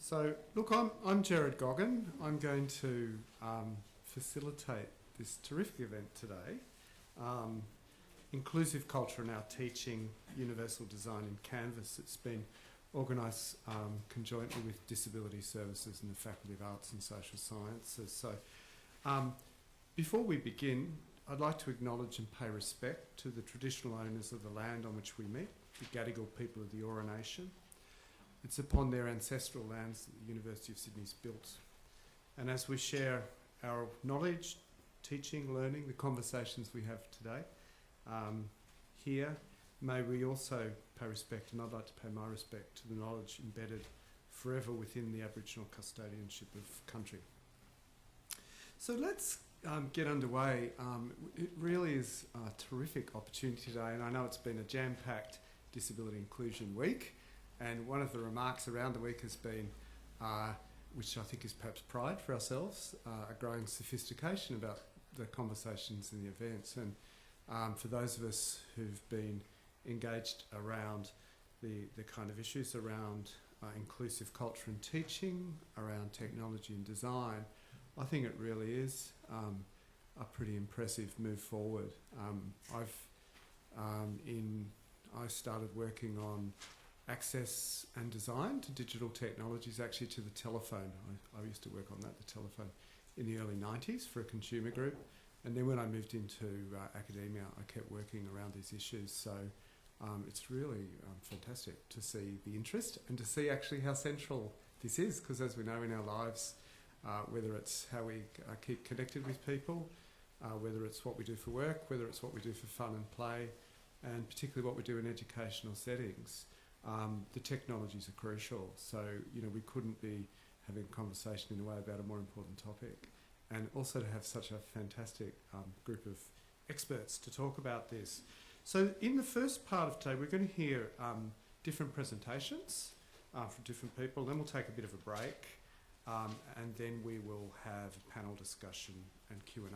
So, look, I'm Gerard Goggin. I'm going to facilitate this terrific event today, Inclusive Culture in Our Teaching, Universal Design in Canvas. It's been organised conjointly with Disability Services and the Faculty of Arts and Social Sciences. So, before we begin, I'd like to acknowledge and pay respect to the traditional owners of the land on which we meet, the Gadigal people of the Eora Nation. It's upon their ancestral lands that the University of Sydney is built. And as we share our knowledge, teaching, learning, the conversations we have today here, may we also pay respect, and I'd like to pay my respect to the knowledge embedded forever within the Aboriginal custodianship of country. So let's get underway. It really is a terrific opportunity today, and I know it's been a jam-packed Disability Inclusion Week. And one of the remarks around the week has been, which I think is perhaps pride for ourselves, a growing sophistication about the conversations in the events. And for those of us who've been engaged around the kind of issues around inclusive culture and teaching, around technology and design, I think it really is a pretty impressive move forward. I started working on access and design to digital technologies, actually to the telephone. I used to work on that, the telephone, in the early 90s for a consumer group. And then when I moved into academia, I kept working around these issues. So it's really fantastic to see the interest and to see actually how central this is, because as we know in our lives, whether it's how we keep connected with people, whether it's what we do for work, whether it's what we do for fun and play, and particularly what we do in educational settings, the technologies are crucial. So, we couldn't be having a conversation in a way about a more important topic. And also to have such a fantastic group of experts to talk about this. So in the first part of today, we're going to hear different presentations from different people. Then we'll take a bit of a break. And then we will have a panel discussion and Q&A.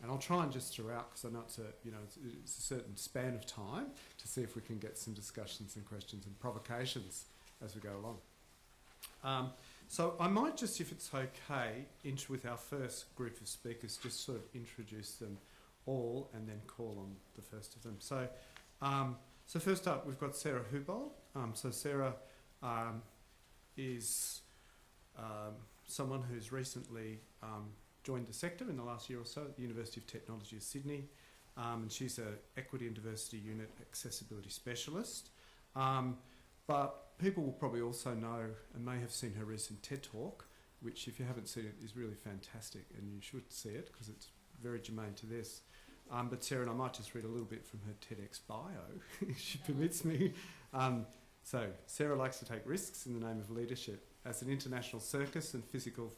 And I'll try and just throughout, because I know it's a certain span of time, to see if we can get some discussions and questions and provocations as we go along. So I might just, if it's okay, with our first group of speakers, just sort of introduce them all and then call on the first of them. So, so first up, we've got Sarah Houbolt. So Sarah is someone who's recently joined the sector in the last year or so at the University of Technology of Sydney, and she's an Equity and Diversity Unit Accessibility Specialist. But people will probably also know and may have seen her recent TED Talk, which if you haven't seen it is really fantastic, and you should see it because it's very germane to this. But Sarah, and I might just read a little bit from her TEDx bio, if she permits me. So Sarah likes to take risks in the name of leadership. As an international circus and physical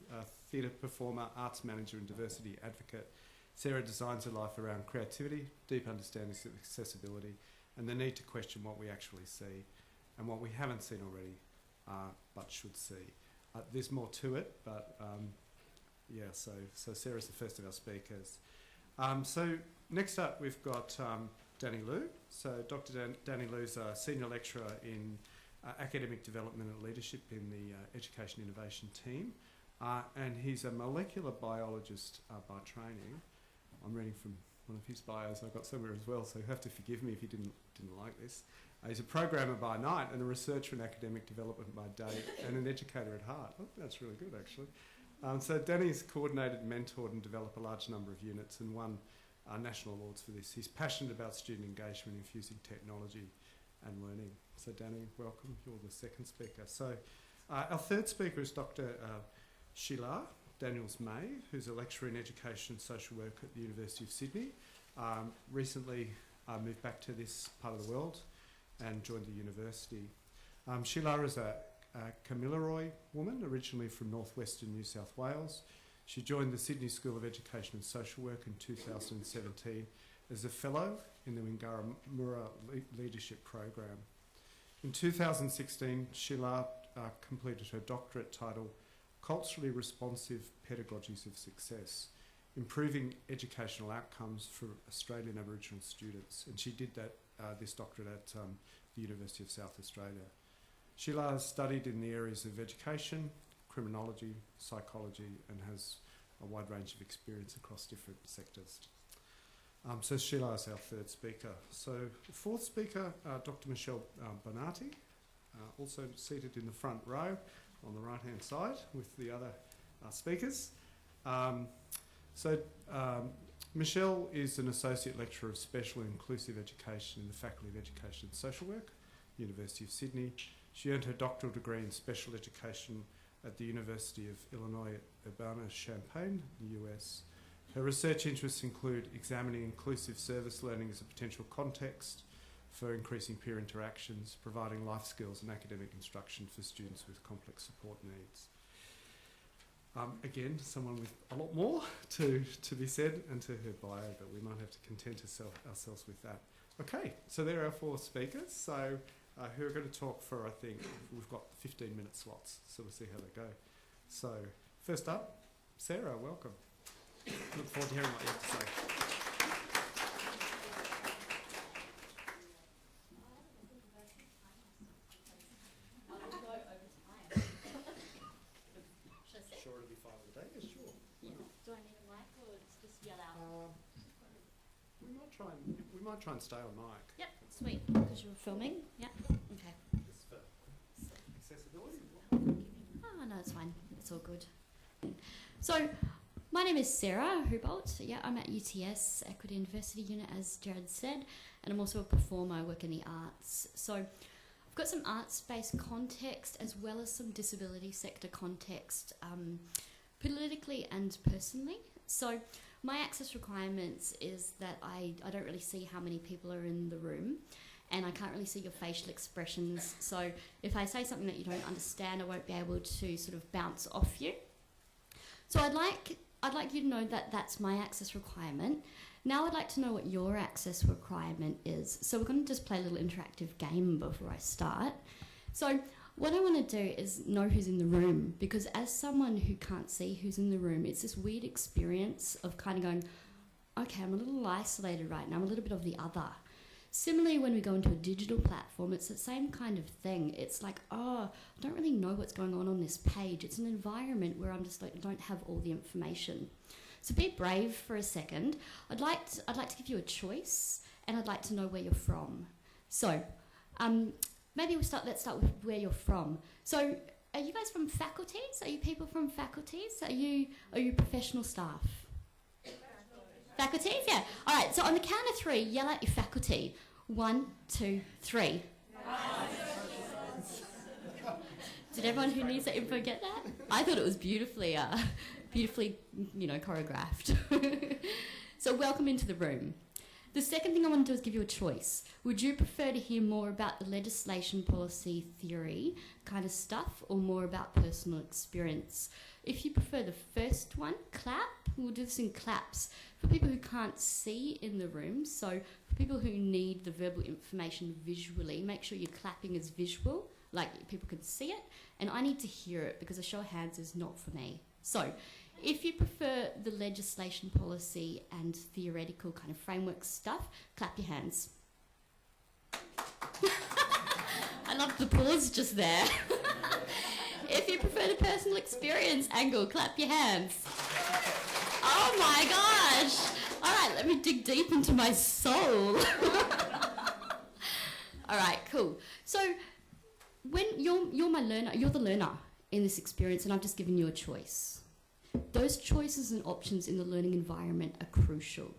theatre performer, arts manager and diversity advocate, Sarah designs her life around creativity, deep understandings of accessibility, and the need to question what we actually see and what we haven't seen already, but should see. There's more to it, but so Sarah's the first of our speakers. So next up, we've got Danny Liu. So Dr. Danny Liu's a senior lecturer in academic development and leadership in the education innovation team, and he's a molecular biologist by training. I'm reading from one of his bios I've got somewhere as well, so you have to forgive me if you didn't like this. He's a programmer by night and a researcher in academic development by day and an educator at heart. Oh, that's really good, actually. So Danny's coordinated, mentored and developed a large number of units and won national awards for this. He's passionate about student engagement, infusing technology and learning. So Danny, welcome. You're the second speaker. So our third speaker is Dr. Sheelagh Daniels-May, who's a lecturer in education and social work at the University of Sydney. Recently moved back to this part of the world and joined the university. Sheelagh is a Kamilaroi woman, originally from northwestern New South Wales. She joined the Sydney School of Education and Social Work in 2017 as a fellow in the Wingaramura Leadership Program. In 2016, Sheelagh completed her doctorate titled Culturally Responsive Pedagogies of Success, Improving Educational Outcomes for Australian Aboriginal Students. And she did that this doctorate at the University of South Australia. Sheelagh has studied in the areas of education, criminology, psychology, and has a wide range of experience across different sectors. So Sheelagh is our third speaker. So the fourth speaker, Dr. Michelle Bonati, also seated in the front row on the right-hand side with the other speakers. Michelle is an Associate Lecturer of Special and Inclusive Education in the Faculty of Education and Social Work, University of Sydney. She earned her doctoral degree in Special Education at the University of Illinois at Urbana-Champaign, the US. Her research interests include examining inclusive service learning as a potential context for increasing peer interactions, providing life skills and academic instruction for students with complex support needs. Again, someone with a lot more to be said and to her bio, but we might have to content ourselves with that. Okay, so there are our four speakers. So who are going to talk for, I think, we've got 15-minute slots, so we'll see how they go. So first up, Sarah, welcome. Look forward to hearing what you have to say. Sure, it'll be fine with that. Yeah, sure. Yeah. Do I need a mic or just yell out? We might try and stay on mic. Yep, sweet. Because you're filming. Yep. Okay. Just for accessibility. Oh, no, it's fine. It's all good. So, my name is Sarah Houbolt. Yeah, I'm at UTS, Equity University Unit, as Gerard said, and I'm also a performer. I work in the arts. So, I've got some arts-based context as well as some disability sector context, politically and personally. So, my access requirements is that I don't really see how many people are in the room, and I can't really see your facial expressions. So, if I say something that you don't understand, I won't be able to sort of bounce off you. So, I'd like you to know that that's my access requirement. Now I'd like to know what your access requirement is. So we're going to just play a little interactive game before I start. So what I want to do is know who's in the room, because as someone who can't see who's in the room, it's this weird experience of kind of going, okay, I'm a little isolated right now, I'm a little bit of the other. Similarly, when we go into a digital platform, it's the same kind of thing. It's like, oh, I don't really know what's going on this page. It's an environment where I'm just like, don't have all the information. So be brave for a second. I'd like to give you a choice, and I'd like to know where you're from. So maybe let's start with where you're from. So are you guys from faculties? Are you people from faculties? Are you professional staff? Faculties, yeah. All right, so on the count of three, yell out your faculty. 1, 2, 3. Did everyone who needs that info get that? I thought it was beautifully, choreographed. So welcome into the room. The second thing I want to do is give you a choice. Would you prefer to hear more about the legislation, policy, theory kind of stuff, or more about personal experience? If you prefer the first one, clap. We'll do this in claps. For people who can't see in the room, so for people who need the verbal information visually, make sure your clapping is visual, like people can see it, and I need to hear it because a show of hands is not for me. So if you prefer the legislation, policy and theoretical kind of framework stuff, clap your hands. I love the pause just there. If you prefer the personal experience angle, clap your hands. Oh my gosh! All right, let me dig deep into my soul. All right, cool. So when you're my learner, you're the learner in this experience, and I've just given you a choice. Those choices and options in the learning environment are crucial,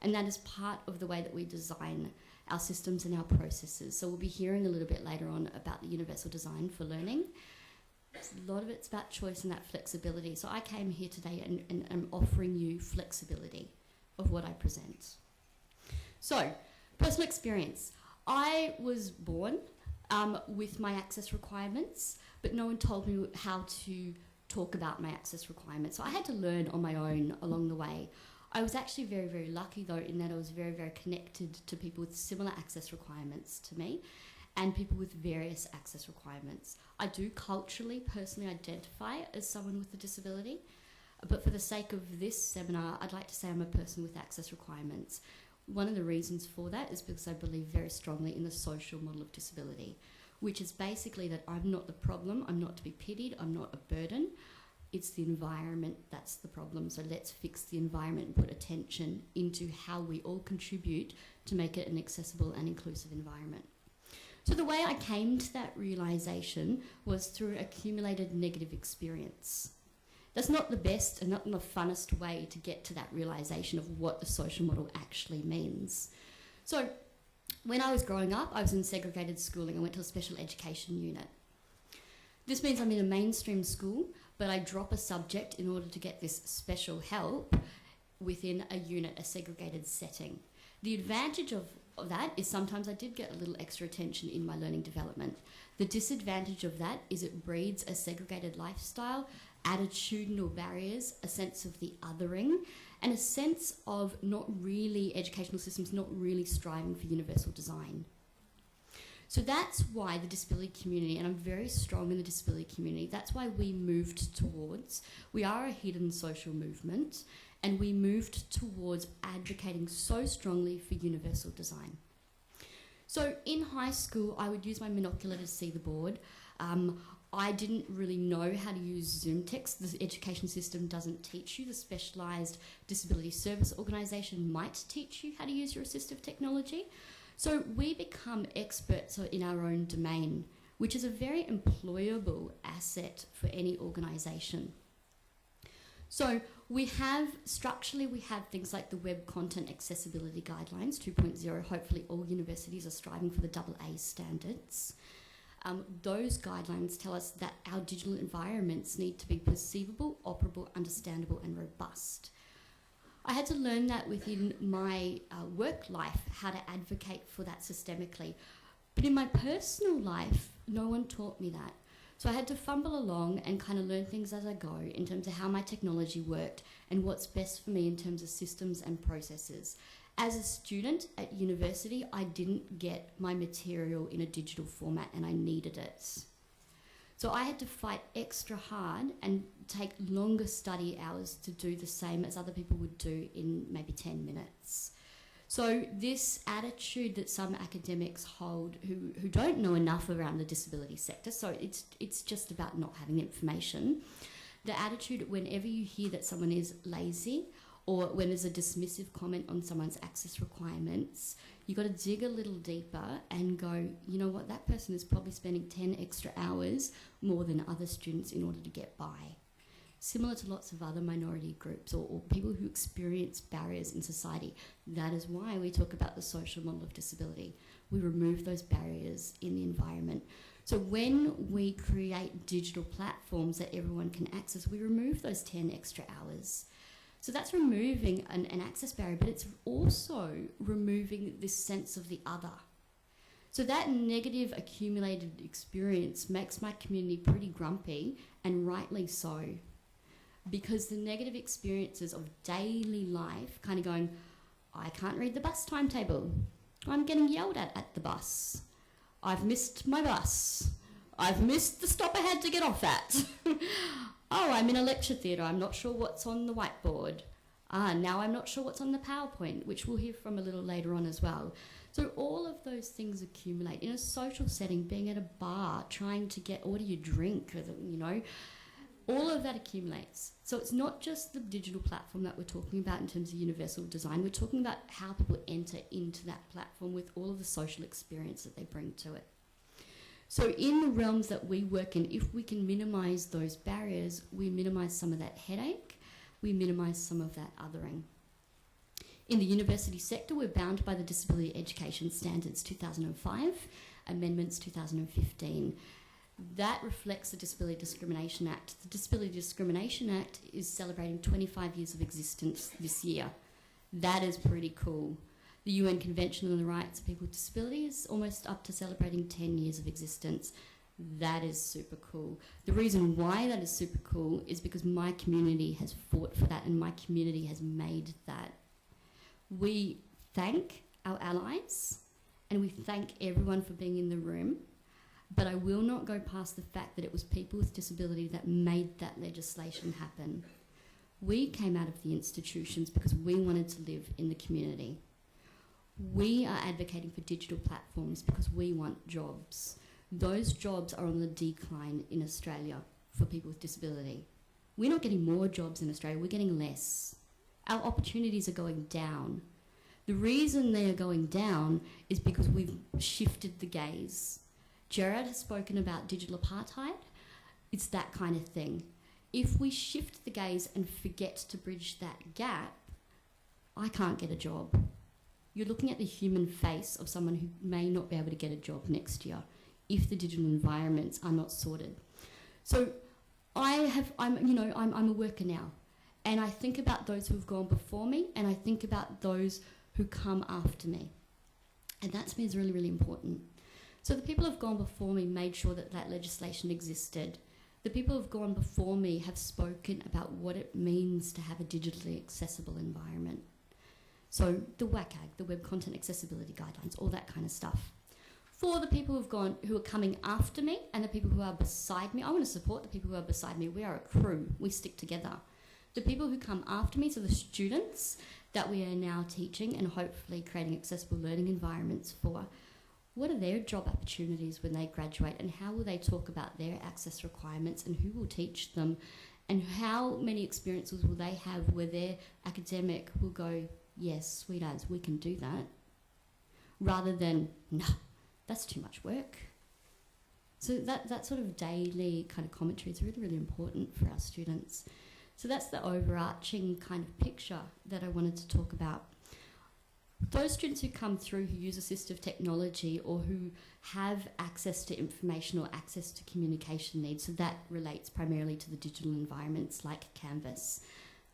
and that is part of the way that we design our systems and our processes. So we'll be hearing a little bit later on about the universal design for learning. A lot of it's about choice and that flexibility. So I came here today and I'm offering you flexibility of what I present. So, personal experience. I was born with my access requirements, but no one told me how to talk about my access requirements. So I had to learn on my own along the way. I was actually very, very lucky though, in that I was very, very connected to people with similar access requirements to me, and people with various access requirements. I do culturally, personally identify as someone with a disability, but for the sake of this seminar, I'd like to say I'm a person with access requirements. One of the reasons for that is because I believe very strongly in the social model of disability. which is basically that I'm not the problem, I'm not to be pitied, I'm not a burden. It's the environment that's the problem. So let's fix the environment and put attention into how we all contribute to make it an accessible and inclusive environment. So the way I came to that realisation was through accumulated negative experience. That's not the best and not the funnest way to get to that realisation of what the social model actually means. So when I was growing up, I was in segregated schooling. I went to a special education unit. This means I'm in a mainstream school, but I drop a subject in order to get this special help within a unit, a segregated setting. The advantage of that is sometimes I did get a little extra attention in my learning development. The disadvantage of that is it breeds a segregated lifestyle, attitudinal barriers, a sense of the othering, and a sense of not really, educational systems not really striving for universal design. So that's why the disability community, and I'm very strong in the disability community, that's why we moved towards, we are a hidden social movement, and we moved towards advocating so strongly for universal design. So in high school, I would use my monocular to see the board. I didn't really know how to use Zoom text. The education system doesn't teach you. The specialised disability service organisation might teach you how to use your assistive technology. So we become experts in our own domain, which is a very employable asset for any organisation. So we have, structurally, we have things like the Web Content Accessibility Guidelines 2.0. Hopefully all universities are striving for the AA standards. Those guidelines tell us that our digital environments need to be perceivable, operable, understandable and robust. I had to learn that within my work life, how to advocate for that systemically. But in my personal life, no one taught me that. So I had to fumble along and kind of learn things as I go in terms of how my technology worked and what's best for me in terms of systems and processes. As a student at university, I didn't get my material in a digital format and I needed it. So I had to fight extra hard and take longer study hours to do the same as other people would do in maybe 10 minutes. So this attitude that some academics hold who don't know enough around the disability sector, so it's just about not having information, the attitude whenever you hear that someone is lazy or when there's a dismissive comment on someone's access requirements, you've got to dig a little deeper and go, you know what, that person is probably spending 10 extra hours more than other students in order to get by. Similar to lots of other minority groups or people who experience barriers in society. That is why we talk about the social model of disability. We remove those barriers in the environment. So when we create digital platforms that everyone can access, we remove those 10 extra hours. So that's removing an access barrier, but it's also removing this sense of the other. So that negative accumulated experience makes my community pretty grumpy, and rightly so. Because the negative experiences of daily life, kind of going, I can't read the bus timetable. I'm getting yelled at the bus. I've missed my bus. I've missed the stop I had to get off at. Oh, I'm in a lecture theatre. I'm not sure what's on the whiteboard. Now I'm not sure what's on the PowerPoint, which we'll hear from a little later on as well. So all of those things accumulate. In a social setting, being at a bar, trying to get, what do you drink, you know, all of that accumulates. So it's not just the digital platform that we're talking about in terms of universal design. We're talking about how people enter into that platform with all of the social experience that they bring to it. So in the realms that we work in, if we can minimise those barriers, we minimise some of that headache, we minimise some of that othering. In the university sector, we're bound by the Disability Education Standards 2005, Amendments 2015. That reflects the Disability Discrimination Act. The Disability Discrimination Act is celebrating 25 years of existence this year. That is pretty cool. The UN Convention on the Rights of People with Disabilities is almost up to celebrating 10 years of existence. That is super cool. The reason why that is super cool is because my community has fought for that and my community has made that. We thank our allies and we thank everyone for being in the room, but I will not go past the fact that it was people with disability that made that legislation happen. We came out of the institutions because we wanted to live in the community. We are advocating for digital platforms because we want jobs. those jobs are on the decline in Australia for people with disability. We're not getting more jobs in Australia, we're getting less. Our opportunities are going down. The reason they are going down is because we've shifted the gaze. Gerard has spoken about digital apartheid. It's that kind of thing. If we shift the gaze and forget to bridge that gap, I can't get a job. You're looking at the human face of someone who may not be able to get a job next year if the digital environments are not sorted. So I'm a worker now, and I think about those who have gone before me, and I think about those who come after me. And that to me is really, really important. So the people who have gone before me made sure that that legislation existed. The people who have gone before me have spoken about what it means to have a digitally accessible environment. So the WCAG, the Web Content Accessibility Guidelines, all that kind of stuff. For the people who are coming after me and the people who are beside me, I want to support the people who are beside me. We are a crew. We stick together. The people who come after me, so the students that we are now teaching and hopefully creating accessible learning environments for, what are their job opportunities when they graduate, and how will they talk about their access requirements, and who will teach them, and how many experiences will they have where their academic will go, yes, sweet as, we can do that, rather than, no, that's too much work. So that sort of daily kind of commentary is really, really important for our students. So that's the overarching kind of picture that I wanted to talk about. Those students who come through who use assistive technology or who have access to information or access to communication needs, so that relates primarily to the digital environments like Canvas,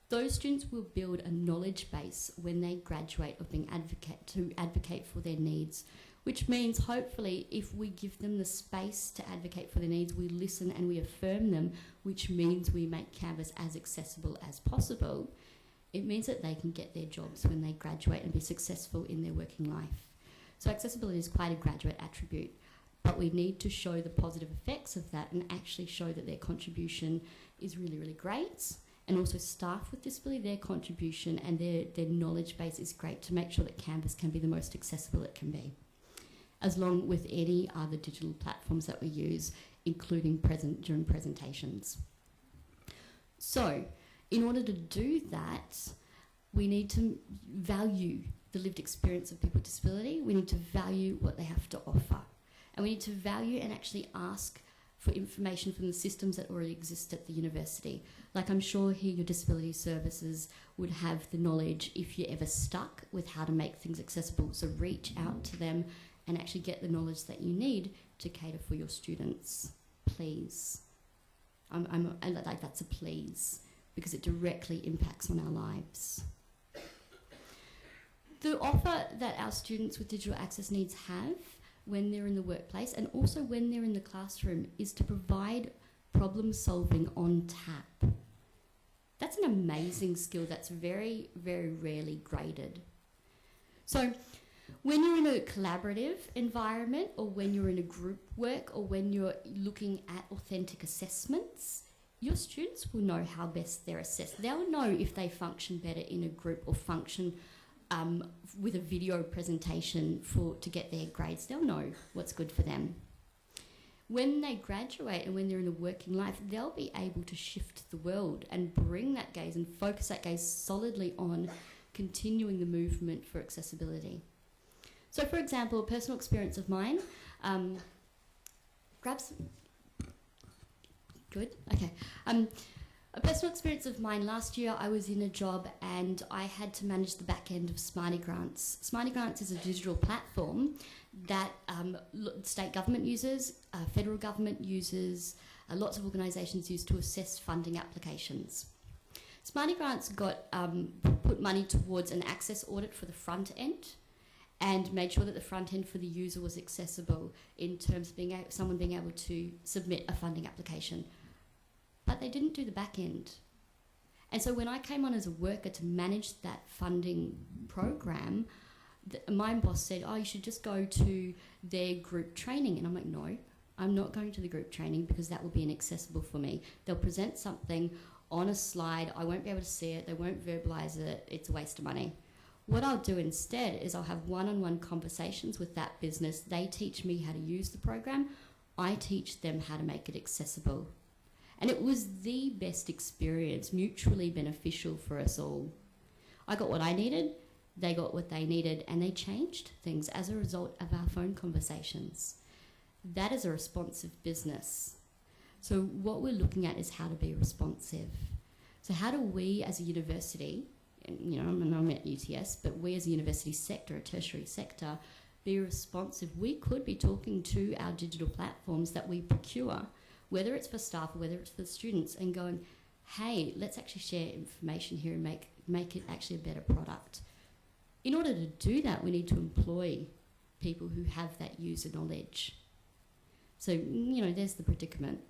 those students will build a knowledge base when they graduate of being advocate for their needs, which means hopefully if we give them the space to advocate for their needs, we listen and we affirm them, which means we make Canvas as accessible as possible. It means that they can get their jobs when they graduate and be successful in their working life. So accessibility is quite a graduate attribute, but we need to show the positive effects of that and actually show that their contribution is really, really great. And also staff with disability, their contribution and their knowledge base is great to make sure that Canvas can be the most accessible it can be, as long with any other digital platforms that we use, including during presentations. So, in order to do that, we need to value the lived experience of people with disability. We need to value what they have to offer. And we need to value and actually ask for information from the systems that already exist at the university. Like I'm sure here your disability services would have the knowledge if you're ever stuck with how to make things accessible. So reach out to them and actually get the knowledge that you need to cater for your students, please. And like that's a please, because it directly impacts on our lives. The offer that our students with digital access needs have when they're in the workplace and also when they're in the classroom is to provide problem solving on tap. That's an amazing skill that's very, very rarely graded. So when you're in a collaborative environment or when you're in a group work or when you're looking at authentic assessments, your students will know how best they're assessed. They'll know if they function better in a group or function with a video presentation to get their grades. They'll know what's good for them. When they graduate and when they're in the working life, they'll be able to shift the world and bring that gaze and focus that gaze solidly on continuing the movement for accessibility. So, for example, a personal experience of mine, a personal experience of mine, last year I was in a job and I had to manage the back end of Smarty Grants. Smarty Grants is a digital platform that state government uses, federal government uses, lots of organisations use to assess funding applications. Smarty Grants put money towards an access audit for the front end and made sure that the front end for the user was accessible in terms of someone being able to submit a funding application. But they didn't do the back end. And so when I came on as a worker to manage that funding program, my boss said, oh, you should just go to their group training. And I'm like, no, I'm not going to the group training because that will be inaccessible for me. They'll present something on a slide. I won't be able to see it. They won't verbalise it. It's a waste of money. What I'll do instead is I'll have one-on-one conversations with that business. They teach me how to use the program. I teach them how to make it accessible. And it was the best experience, mutually beneficial for us all. I got what I needed, they got what they needed, and they changed things as a result of our phone conversations. That is a responsive business. So what we're looking at is how to be responsive. So how do we as a university, and, you know, I'm at UTS, but we as a university sector, a tertiary sector, be responsive? We could be talking to our digital platforms that we procure, whether it's for staff or whether it's for students, and going, hey, let's actually share information here and make it actually a better product. In order to do that, we need to employ people who have that user knowledge. So, you know, there's the predicament.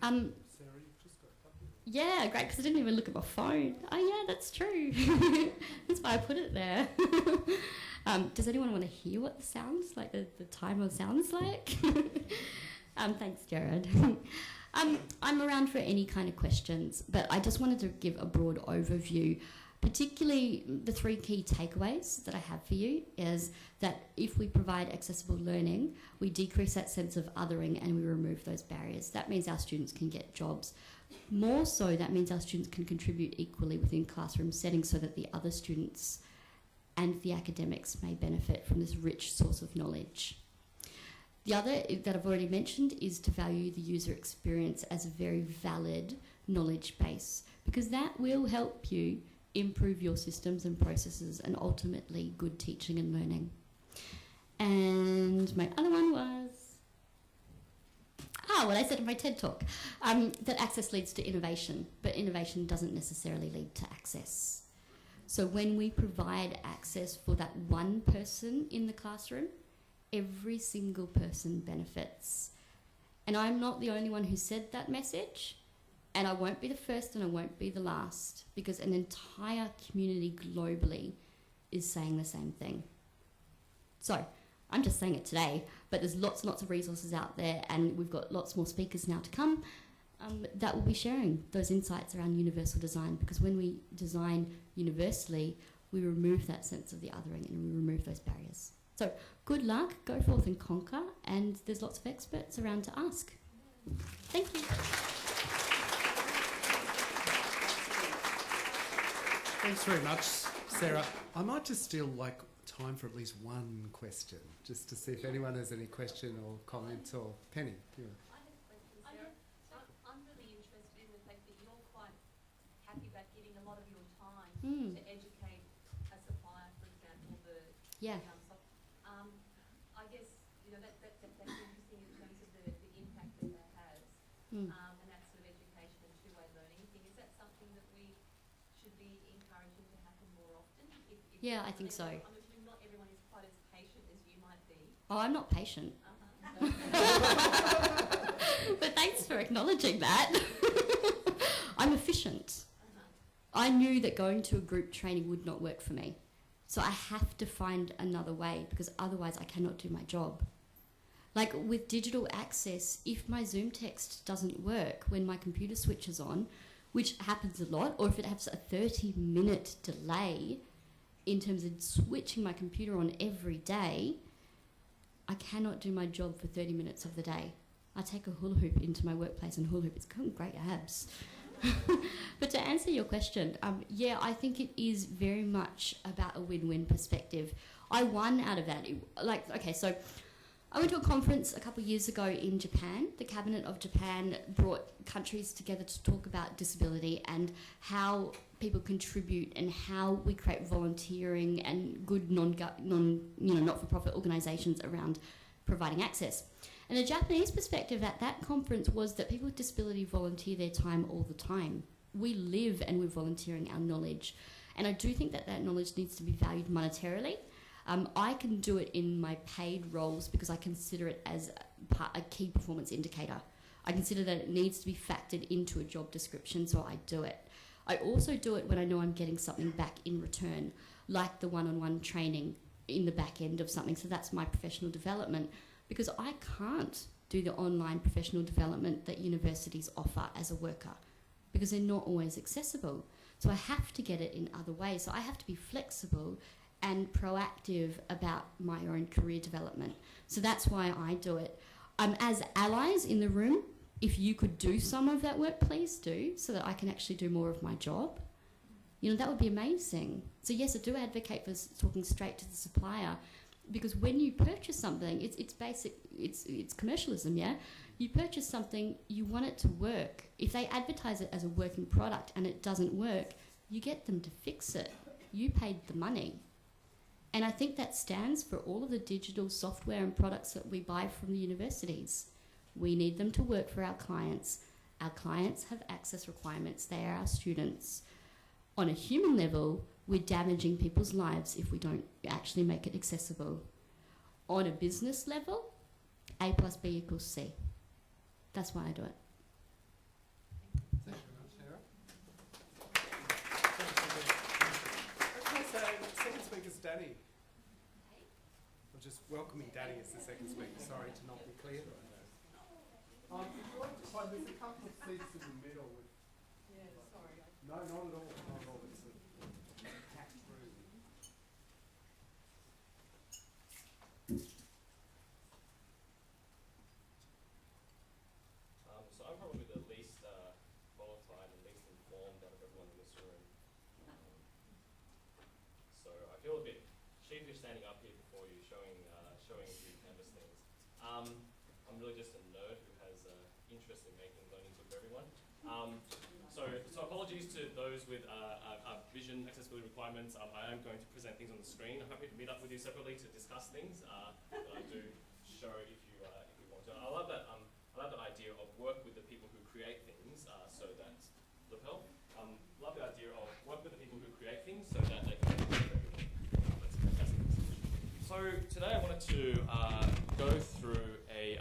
Sarah, you've just got a couple. Yeah, great, because I didn't even look at my phone. Oh, yeah, that's true. That's why I put it there. Does anyone want to hear what the sounds like, the timer sounds like? Thanks, Gerard. I'm around for any kind of questions, but I just wanted to give a broad overview. Particularly, the 3 key takeaways that I have for you is that if we provide accessible learning, we decrease that sense of othering and we remove those barriers. That means our students can get jobs. More so, that means our students can contribute equally within classroom settings so that the other students and the academics may benefit from this rich source of knowledge. The other that I've already mentioned is to value the user experience as a very valid knowledge base, because that will help you improve your systems and processes and ultimately good teaching and learning. And my other one was, what I said in my TED talk, that access leads to innovation, but innovation doesn't necessarily lead to access. So when we provide access for that one person in the classroom, every single person benefits. And I'm not the only one who said that message, and I won't be the first and I won't be the last, because an entire community globally is saying the same thing. So I'm just saying it today, but there's lots and lots of resources out there, and we've got lots more speakers now to come that will be sharing those insights around universal design, because when we design universally, we remove that sense of the othering and we remove those barriers. So good luck, go forth and conquer, and there's lots of experts around to ask. Thank you. Thanks very much, Sarah. I might just steal time for at least one question, just to see if anyone has any question or comment, or Penny. I have a question, Sarah. I'm really interested in the fact that you're quite happy about giving a lot of your time to educate a supplier, for example, Yeah. I guess, you know, that's interesting in terms of the impact that has, and that sort of education and two-way learning thing. Is that something that we should be encouraging to happen more often? Yeah, I think so. I'm assuming not everyone is quite as patient as you might be. Oh, I'm not patient. But thanks for acknowledging that. I'm efficient. I knew that going to a group training would not work for me. So I have to find another way, because otherwise I cannot do my job. Like with digital access, if my Zoom text doesn't work when my computer switches on, which happens a lot, or if it has a 30-minute delay in terms of switching my computer on every day, I cannot do my job for 30 minutes of the day. I take a hula hoop into my workplace, and hula hoop, it's got great abs. But to answer your question, yeah, I think it is very much about a win-win perspective. I won out of that. So I went to a conference a couple of years ago in Japan. The Cabinet of Japan brought countries together to talk about disability and how people contribute and how we create volunteering and good not-for-profit organisations around providing access. And the Japanese perspective at that conference was that people with disability volunteer their time all the time. We live and we're volunteering our knowledge. And I do think that that knowledge needs to be valued monetarily. I can do it in my paid roles because I consider it as a key performance indicator. I consider that it needs to be factored into a job description, so I do it. I also do it when I know I'm getting something back in return, like the one-on-one training in the back end of something. So that's my professional development, because I can't do the online professional development that universities offer as a worker because they're not always accessible. So I have to get it in other ways. So I have to be flexible and proactive about my own career development. So that's why I do it. as allies in the room, if you could do some of that work, please do, so that I can actually do more of my job. You know, that would be amazing. So yes, I do advocate for talking straight to the supplier, because when you purchase something, it's basic, it's commercialism, yeah? You purchase something, you want it to work. If they advertise it as a working product and it doesn't work, you get them to fix it. You paid the money. And I think that stands for all of the digital software and products that we buy from the universities. We need them to work for our clients. Our clients have access requirements. They are our students. On a human level, we're damaging people's lives if we don't actually make it accessible. On a business level, A plus B equals C. That's why I do it. Thank you very much, Sarah. Okay, so second speaker is Danny. We're just welcoming Danny as the second speaker. Sorry to not be clear. If you want to find, there's a couple of seats in the middle. Yeah, sorry. No, not at all. Not at all. It's a packed room. So I'm probably the least qualified and least informed out of everyone in this room. So I feel a bit sheepish standing up here before you, showing you Canvas things. I'm really just a nerd who has interest in making learning good for everyone. So apologies to those with vision accessibility requirements. I am going to present things on the screen. I'm happy to meet up with you separately to discuss things, but I do show if you want to. I love that idea of work with the people who create things, so that lapel. Love the idea of work with the people who create things, so that they can make it for everyone. That's a fantastic message. So today I wanted to go through a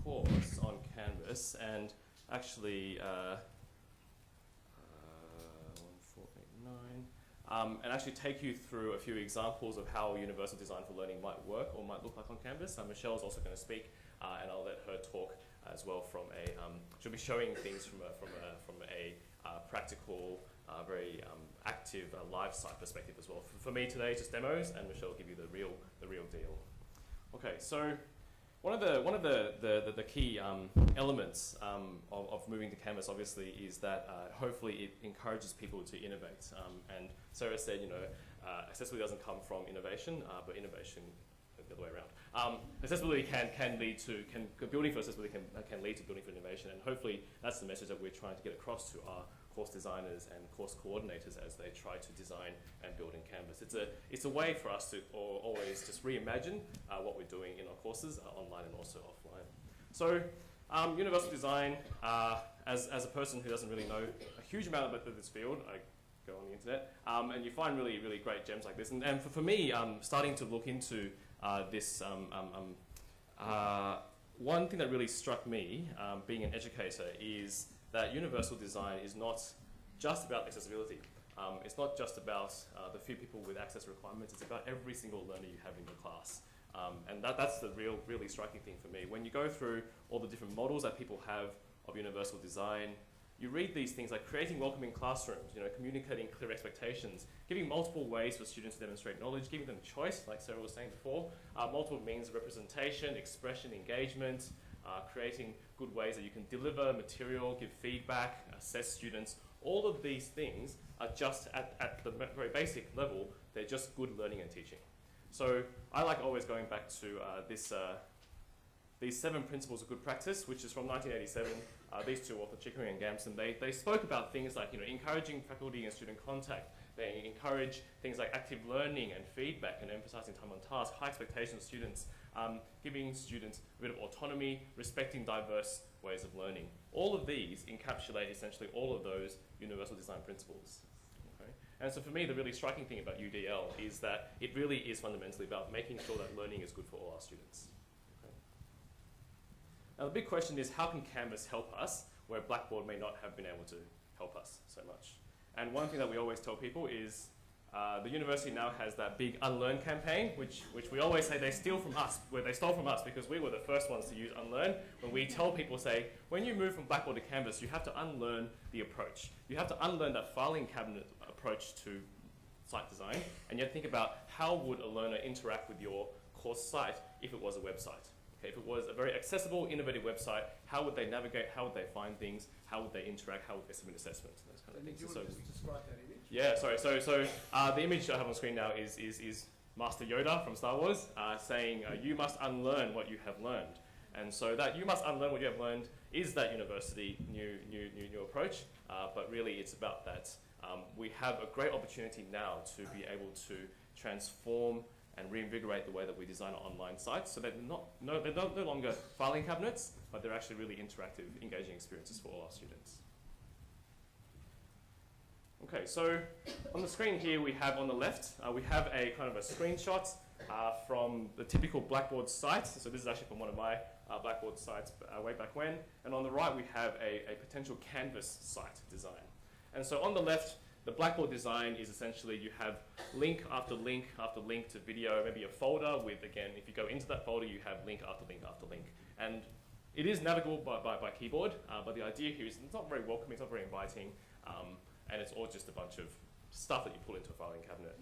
course on Canvas and actually. 1489, and actually take you through a few examples of how universal design for learning might work or might look like on Canvas. Michelle is also going to speak, and I'll let her talk as well from a. She'll be showing things from a practical, very active live site perspective as well. For me today, just demos, and Michelle will give you the real deal. Okay, so. One of the key elements of moving to Canvas, obviously, is that hopefully it encourages people to innovate. And Sarah said, accessibility doesn't come from innovation, but innovation the other way around. Accessibility can lead to building for accessibility can lead to building for innovation, and hopefully that's the message that we're trying to get across to our course designers and course coordinators as they try to design and build in Canvas. It's a way for us to always just reimagine what we're doing in our courses, online and also offline. So universal design, as a person who doesn't really know a huge amount about this field, I go on the internet, and you find really, really great gems like this. And for me, starting to look into this, one thing that really struck me, being an educator, is that universal design is not just about accessibility. It's not just about the few people with access requirements. It's about every single learner you have in your class. And that's the really striking thing for me. When you go through all the different models that people have of universal design, you read these things like creating welcoming classrooms, communicating clear expectations, giving multiple ways for students to demonstrate knowledge, giving them choice, like Sarah was saying before, multiple means of representation, expression, engagement, creating good ways that you can deliver material, give feedback, assess students. All of these things are just at the very basic level, they're just good learning and teaching. So I like always going back to these 7 principles of good practice, which is from 1987. These two authors, Chickering and Gamson, they spoke about things like encouraging faculty and student contact. They encourage things like active learning and feedback and emphasizing time on task, high expectations of students, giving students a bit of autonomy, respecting diverse ways of learning. All of these encapsulate essentially all of those universal design principles. Okay? And so for me, the really striking thing about UDL is that it really is fundamentally about making sure that learning is good for all our students. Okay? Now the big question is, how can Canvas help us where Blackboard may not have been able to help us so much? And one thing that we always tell people is the university now has that big Unlearn campaign, which we always say they steal from us, where they stole from us because we were the first ones to use Unlearn. When we tell people, say, when you move from Blackboard to Canvas, you have to unlearn the approach. You have to unlearn that filing cabinet approach to site design, and you have to think about how would a learner interact with your course site if it was a website. Okay, if it was a very accessible, innovative website, how would they navigate? How would they find things? How would they interact? How would they submit assessments? Those kind of things. Do you want to just describe that image? Yeah, sorry. So the image I have on screen now is Master Yoda from Star Wars saying, "You must unlearn what you have learned." And so that "you must unlearn what you have learned" is that university new approach. But really, it's about that. We have a great opportunity now to be able to transform and reinvigorate the way that we design our online sites, so they're no longer filing cabinets, but they're actually really interactive, engaging experiences for all our students. Okay, so on the screen here we have on the left, we have a kind of a screenshot from the typical Blackboard site. So this is actually from one of my Blackboard sites way back when. And on the right we have a potential Canvas site design. And so on the left, the Blackboard design is essentially you have link after link after link to video, maybe a folder with, again, if you go into that folder, you have link after link after link. And it is navigable by keyboard, but the idea here is it's not very welcoming, it's not very inviting, and it's all just a bunch of stuff that you pull into a filing cabinet.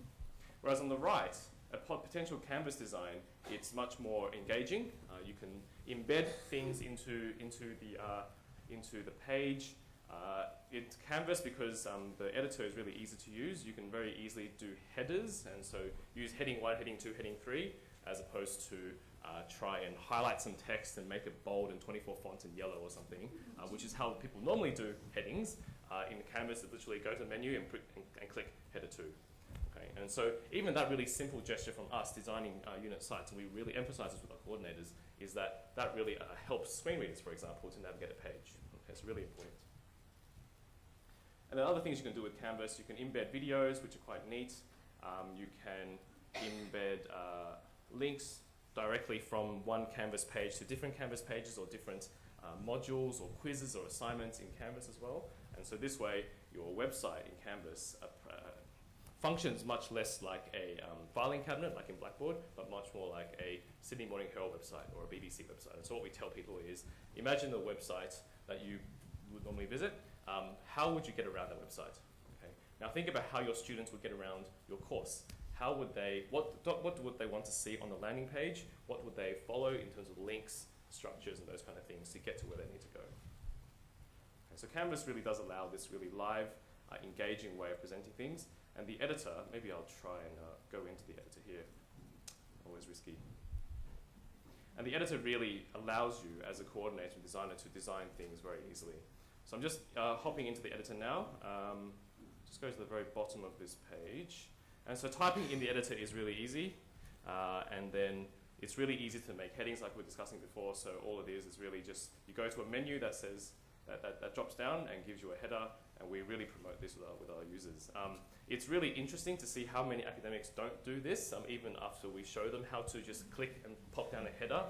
Whereas on the right, a potential Canvas design, it's much more engaging. You can embed things into the page. It's Canvas because the editor is really easy to use. You can very easily do headers, and so use heading 1, heading 2, heading 3, as opposed to try and highlight some text and make it bold and 24 fonts in yellow or something, which is how people normally do headings. In Canvas, they literally go to the menu and click header 2. Okay? And so even that really simple gesture from us designing unit sites, and we really emphasize this with our coordinators, is that really helps screen readers, for example, to navigate a page. Okay, it's really important. And then other things you can do with Canvas, you can embed videos, which are quite neat. You can embed links directly from one Canvas page to different Canvas pages or different modules or quizzes or assignments in Canvas as well. And so this way, your website in Canvas functions much less like a filing cabinet, like in Blackboard, but much more like a Sydney Morning Herald website or a BBC website. And so what we tell people is, imagine the website that you would normally visit. How would you get around that website? Okay. Now think about how your students would get around your course. How would they, what would they want to see on the landing page? What would they follow in terms of links, structures, and those kind of things to get to where they need to go? Okay, so Canvas really does allow this really live, engaging way of presenting things. And the editor, maybe I'll try and go into the editor here. Always risky. And the editor really allows you as a coordinator and designer to design things very easily. So I'm just hopping into the editor now. Just go to the very bottom of this page. And so typing in the editor is really easy. And then it's really easy to make headings like we were discussing before. So all it is really just, you go to a menu that says, that drops down and gives you a header. And we really promote this with our users. It's really interesting to see how many academics don't do this, even after we show them how to just click and pop down a header.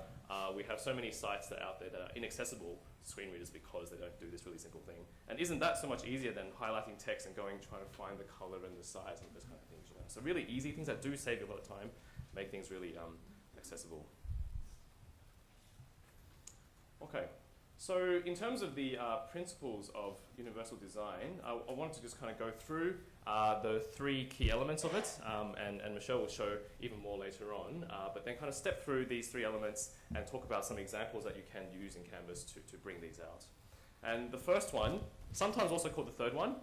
We have so many sites that are out there that are inaccessible to screen readers because they don't do this really simple thing. And isn't that so much easier than highlighting text and trying to find the color and the size and those kind of things? You know? So really easy things that do save you a lot of time, make things really accessible. Okay. So in terms of the principles of universal design, I wanted to just kind of go through the 3 key elements of it, and Michelle will show even more later on, but then kind of step through these 3 elements and talk about some examples that you can use in Canvas to bring these out. And the first one, sometimes also called the third one,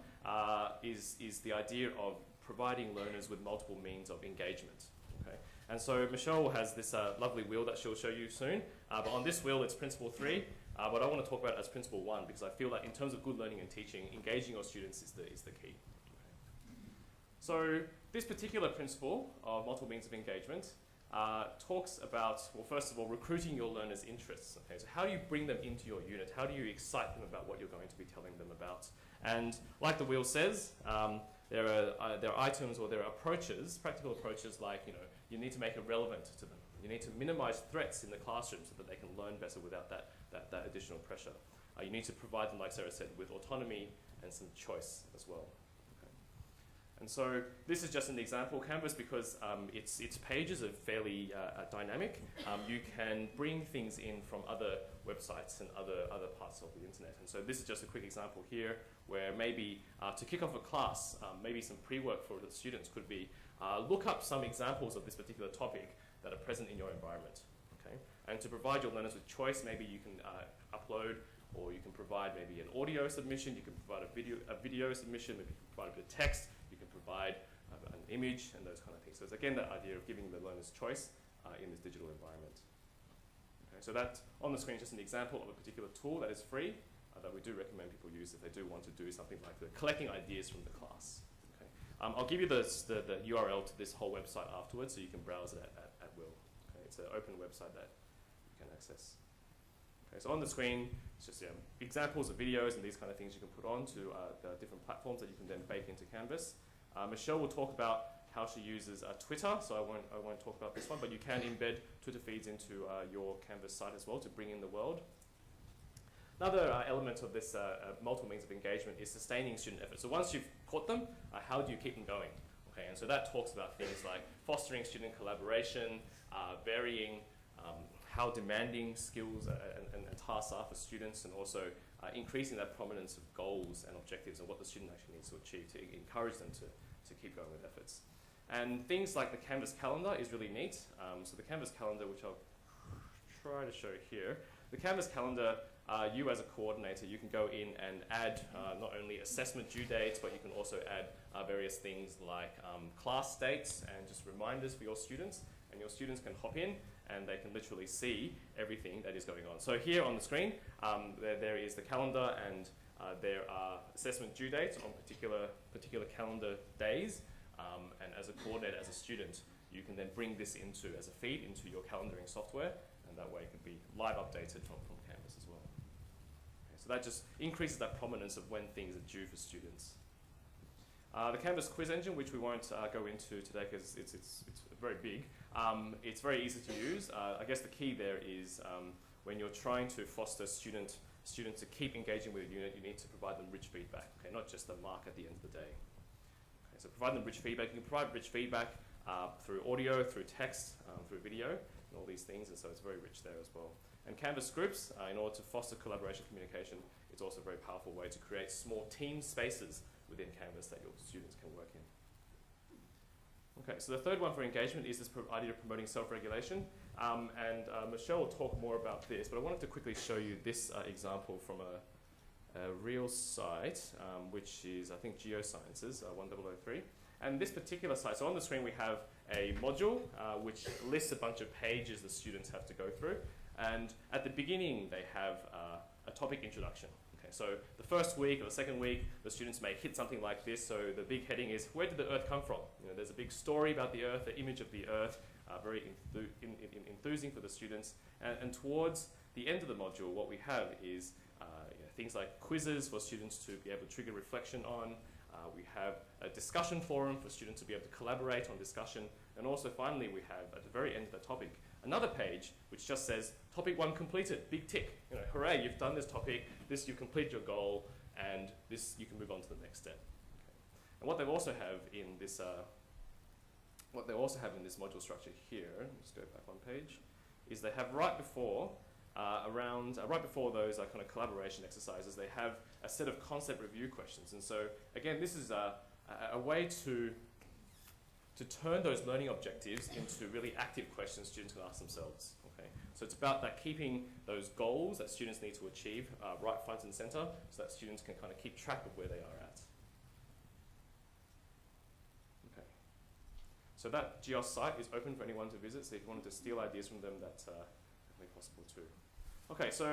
is the idea of providing learners with multiple means of engagement. Okay? And so Michelle has this lovely wheel that she'll show you soon, but on this wheel it's principle 3. But I want to talk about it as principle 1 because I feel that in terms of good learning and teaching, engaging your students is the key. Okay. So this particular principle of multiple means of engagement talks about, well, first of all, recruiting your learners' interests. Okay, so how do you bring them into your unit? How do you excite them about what you're going to be telling them about? And like the wheel says, there are items or there are approaches, practical approaches like, you need to make it relevant to them. You need to minimize threats in the classroom so that they can learn better without that additional pressure. You need to provide them, like Sarah said, with autonomy and some choice as well. Okay. And so this is just an example Canvas because its pages are fairly dynamic. You can bring things in from other websites and other parts of the internet. And so this is just a quick example here where maybe to kick off a class, maybe some pre-work for the students could be look up some examples of this particular topic that are present in your environment. Okay? And to provide your learners with choice, maybe you can upload, or you can provide maybe an audio submission, you can provide a video submission, maybe you can provide a bit of text, you can provide an image, and those kind of things. So it's again that idea of giving the learners choice in this digital environment. Okay, so that on the screen is just an example of a particular tool that is free that we do recommend people use if they do want to do something like collecting ideas from the class. Okay. I'll give you the URL to this whole website afterwards so you can browse it at will. Okay. It's an open website that you can access. Okay, so on the screen, it's just examples of videos and these kind of things you can put on to the different platforms that you can then bake into Canvas. Michelle will talk about how she uses Twitter, so I won't talk about this one, but you can embed Twitter feeds into your Canvas site as well to bring in the world. Another element of this multiple means of engagement is sustaining student effort. So once you've caught them, how do you keep them going? Okay, and so that talks about things like fostering student collaboration, varying how demanding skills and tasks are for students, and also increasing that prominence of goals and objectives and what the student actually needs to achieve to encourage them to keep going with efforts. And things like the Canvas calendar is really neat. So the Canvas calendar, which I'll try to show here, the Canvas calendar, you as a coordinator, you can go in and add not only assessment due dates, but you can also add various things like class dates and just reminders for your students. And your students can hop in and they can literally see everything that is going on. So here on the screen, there is the calendar, and there are assessment due dates on particular calendar days. And as a coordinator, as a student, you can then bring this as a feed into your calendaring software, and that way it can be live updated from Canvas as well. Okay, so that just increases that prominence of when things are due for students. The Canvas quiz engine, which we won't go into today because it's very big, it's very easy to use. I guess the key there is when you're trying to foster students to keep engaging with a unit, you need to provide them rich feedback, okay, not just a mark at the end of the day. Okay, so provide them rich feedback. You can provide rich feedback through audio, through text, through video, and all these things, and so it's very rich there as well. And Canvas groups, in order to foster collaboration communication, it's also a very powerful way to create small team spaces within Canvas that your students can work in. Okay, so the third one for engagement is this idea of promoting self-regulation. And Michelle will talk more about this, but I wanted to quickly show you this example from a real site, which is, I think, Geosciences 1003. And this particular site, so on the screen we have a module which lists a bunch of pages the students have to go through. And at the beginning, they have a topic introduction. Okay, so the first week or the second week, the students may hit something like this. So the big heading is, where did the Earth come from? You know, there's a big story about the Earth, the image of the Earth, very enthusing for the students. And towards the end of the module, what we have is things like quizzes for students to be able to trigger reflection on. We have a discussion forum for students to be able to collaborate on discussion. And also, finally, we have, at the very end of the topic, another page which just says, topic 1 completed, big tick. You know, hooray, you've done this topic, you've completed your goal, and you can move on to the next step. Okay. And what they also have in this module structure here, let's go back one page, is they have right before those kind of collaboration exercises, they have a set of concept review questions. And so, again, this is a way to turn those learning objectives into really active questions students can ask themselves. Okay? So it's about that keeping those goals that students need to achieve right front and center, so that students can kind of keep track of where they are at. Okay. So that GEOS site is open for anyone to visit, so if you wanted to steal ideas from them, that's definitely possible too. Okay, so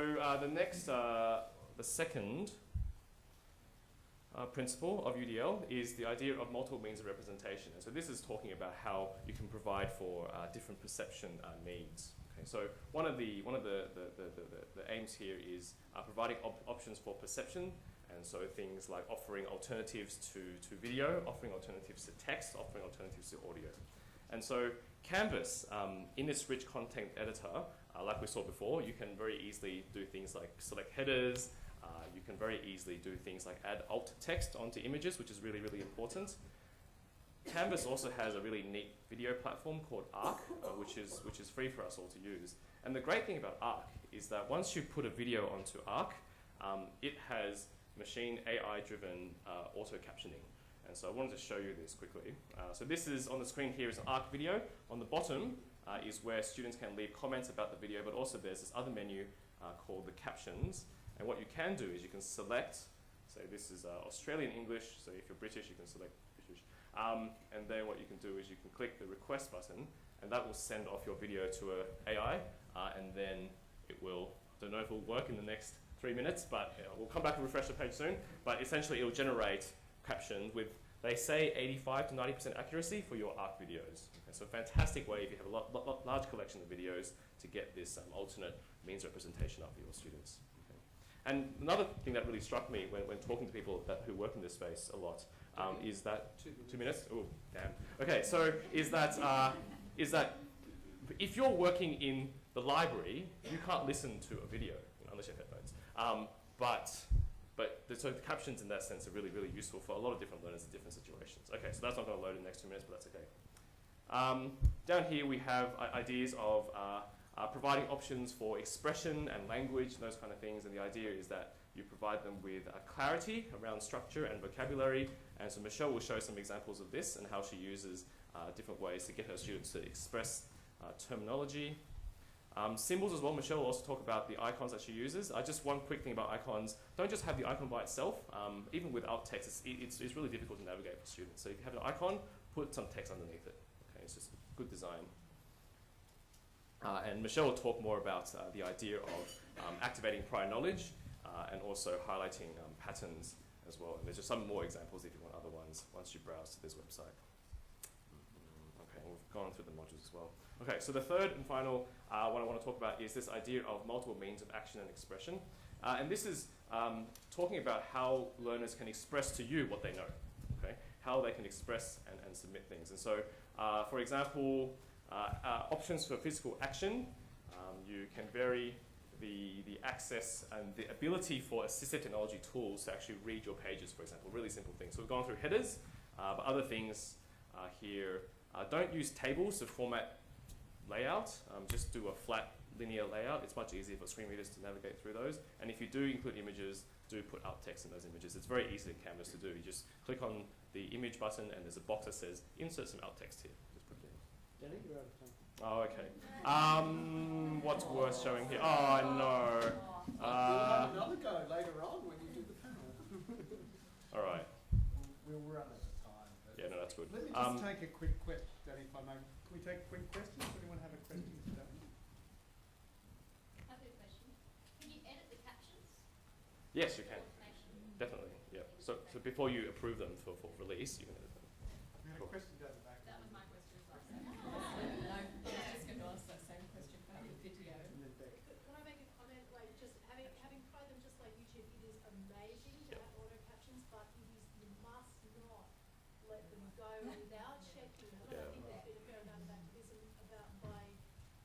the second principle of UDL is the idea of multiple means of representation. And so this is talking about how you can provide for different perception needs. Okay, so one of the aims here is providing options for perception, and so things like offering alternatives to video, offering alternatives to text, offering alternatives to audio. And so Canvas, in this rich content editor, like we saw before, you can very easily do things like select headers. You can very easily do things like add alt text onto images, which is really, really important. Canvas also has a really neat video platform called Arc, which is free for us all to use. And the great thing about Arc is that once you put a video onto Arc, it has machine AI-driven auto captioning. And so I wanted to show you this quickly. So this is on the screen here is an Arc video. On the bottom, is where students can leave comments about the video, but also there's this other menu called the captions. And what you can do is you can select, say this is Australian English, so if you're British, you can select British. And then what you can do is you can click the request button, and that will send off your video to an AI, and then it will, I don't know if it will work in the next 3 minutes, but we'll come back and refresh the page soon. But essentially it will generate captions with, they say 85 to 90% accuracy for your ARC videos. Okay, so a fantastic way if you have a large collection of videos to get this alternate means representation up for your students. Okay. And another thing that really struck me when talking to people who work in this space a lot is that, 2 minutes? Oh, damn. Okay, so is that if you're working in the library, you can't listen to a video unless you have headphones. So the captions in that sense are really, really useful for a lot of different learners in different situations. Okay, so that's not going to load in the next 2 minutes, but that's okay. Down here we have ideas of providing options for expression and language and those kind of things, and the idea is that you provide them with clarity around structure and vocabulary, and so Michelle will show some examples of this and how she uses different ways to get her students to express terminology. Symbols as well. Michelle will also talk about the icons that she uses. Just one quick thing about icons. Don't just have the icon by itself. Even without text, it's really difficult to navigate for students. So if you have an icon, put some text underneath it. Okay, it's just good design. And Michelle will talk more about the idea of activating prior knowledge and also highlighting patterns as well. And there's just some more examples if you want other ones once you browse to this website. Okay, and we've gone through the modules as well. Okay, so the third and final one I want to talk about is this idea of multiple means of action and expression. And this is talking about how learners can express to you what they know, okay? How they can express and submit things. And so, for example, options for physical action, you can vary the access and the ability for assistive technology tools to actually read your pages, for example, really simple things. So we've gone through headers, but other things here, don't use tables to format layout, just do a flat linear layout. It's much easier for screen readers to navigate through those. And if you do include images, do put alt text in those images. It's very easy in Canvas to do. You just click on the image button and there's a box that says insert some alt text here. Just put it in. Danny, you're out of time. Oh, okay. What's worth showing here? Oh, no. We'll have another go later on when you do the panel. All right. We'll run out of time. Yeah, no, that's good. Let me just take a quick question, Danny, if I may. Can we take quick questions? Does anyone have a question for Danny? I have a question. Can you edit the captions? Yes, you can. Definitely, yeah. So before you approve them for release, you can edit them. We had a question down the back. That was my question as well. No, I was just going to ask that same question about the video. And then Beck. Can I make a comment? Like, just having tried them just like YouTube, it is amazing to have auto captions, but you must not let them go without checking them. And I think there's been a fair amount of activism by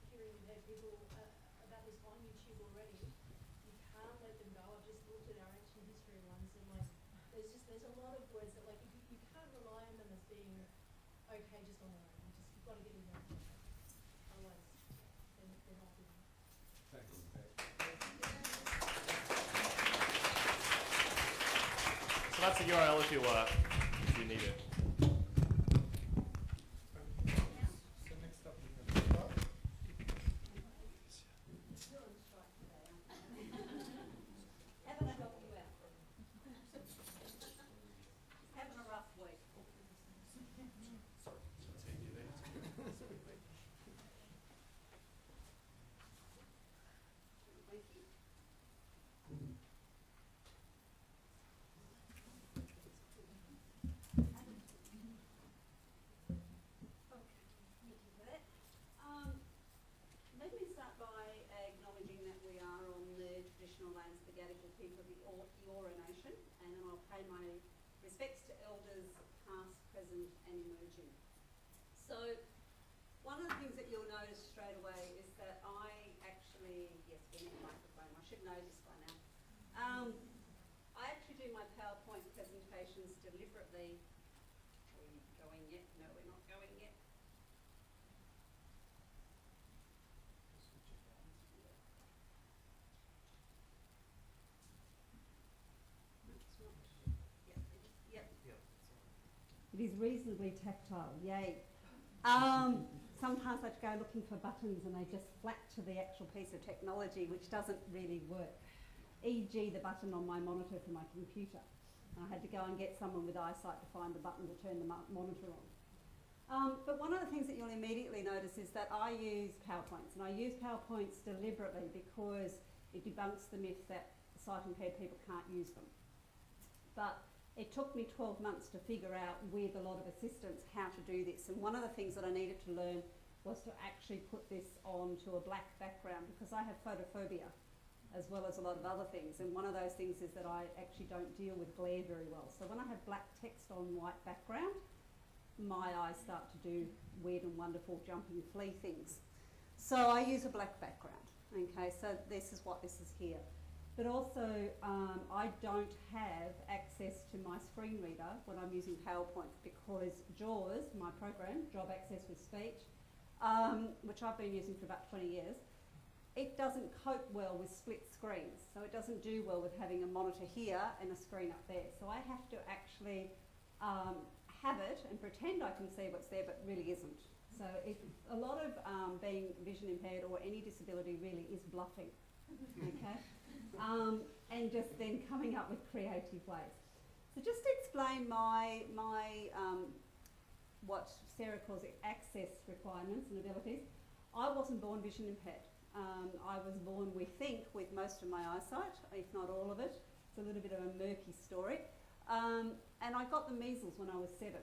hearing people about this on YouTube already. You can't let them go. I've just looked at our action history ones, and like, there's a lot of words that like you can't rely on them as being okay just on their own. You've got to get in there. Otherwise, they're not good. Thanks, Beck. So that's the URL if you need it. So next up we have Gerard. Haven't I got you out? Having a rough week. Thank you. Okay, thank you for that. Let me start by acknowledging that we are on the traditional lands of the Gadigal people of the Eora Nation, and then I'll pay my respects to elders past, present and emerging. So one of the things that you'll notice straight away is that I actually, yes, we need a microphone, I should know this by now. I actually do my PowerPoint presentations deliberately. Are we going yet? No, we're not going yet. It is reasonably tactile, yay. sometimes I'd go looking for buttons and they just flat to the actual piece of technology, which doesn't really work. E.g. the button on my monitor for my computer. I had to go and get someone with eyesight to find the button to turn the monitor on. But one of the things that you'll immediately notice is that I use PowerPoints, and I use PowerPoints deliberately because it debunks the myth that sight impaired people can't use them. But it took me 12 months to figure out with a lot of assistance how to do this, and one of the things that I needed to learn was to actually put this onto a black background because I have photophobia as well as a lot of other things, and one of those things is that I actually don't deal with glare very well. So when I have black text on white background, my eyes start to do weird and wonderful jumping flea things. So I use a black background, okay, so this is what this is here. But also I don't have access to my screen reader when I'm using PowerPoint because JAWS, my program, Job Access with Speech, which I've been using for about 20 years, it doesn't cope well with split screens. So it doesn't do well with having a monitor here and a screen up there. So I have to actually have it and pretend I can see what's there, but really isn't. So a lot of being vision impaired or any disability really is bluffing, okay? And just then coming up with creative ways. So just to explain my what Sarah calls it access requirements and abilities, I wasn't born vision impaired. I was born, we think, with most of my eyesight, if not all of it. It's a little bit of a murky story. And I got the measles when I was 7.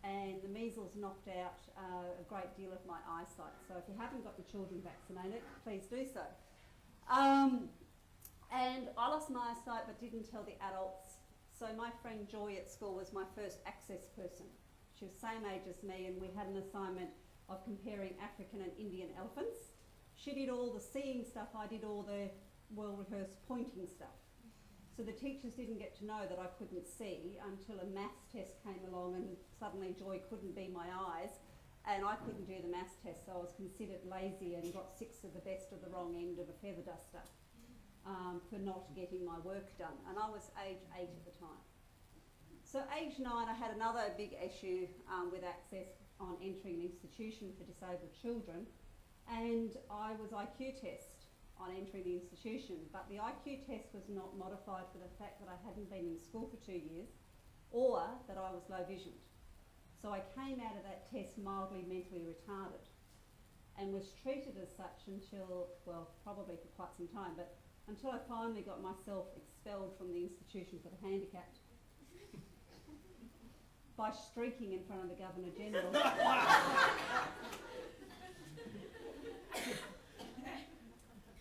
And the measles knocked out a great deal of my eyesight. So if you haven't got your children vaccinated, please do so. And I lost my eyesight but didn't tell the adults. So my friend Joy at school was my first access person. She was the same age as me, and we had an assignment of comparing African and Indian elephants. She did all the seeing stuff, I did all the well-rehearsed pointing stuff. So the teachers didn't get to know that I couldn't see until a maths test came along, and suddenly Joy couldn't be my eyes and I couldn't do the maths test, so I was considered lazy and got 6 of the best of the wrong end of a feather duster for not getting my work done. And I was age 8 at the time. So age 9 I had another big issue with access on entering an institution for disabled children, and I was IQ test on entering the institution, but the IQ test was not modified for the fact that I hadn't been in school for 2 years or that I was low visioned. So I came out of that test mildly mentally retarded and was treated as such until, well, probably for quite some time, but until I finally got myself expelled from the institution for the handicapped by streaking in front of the Governor-General.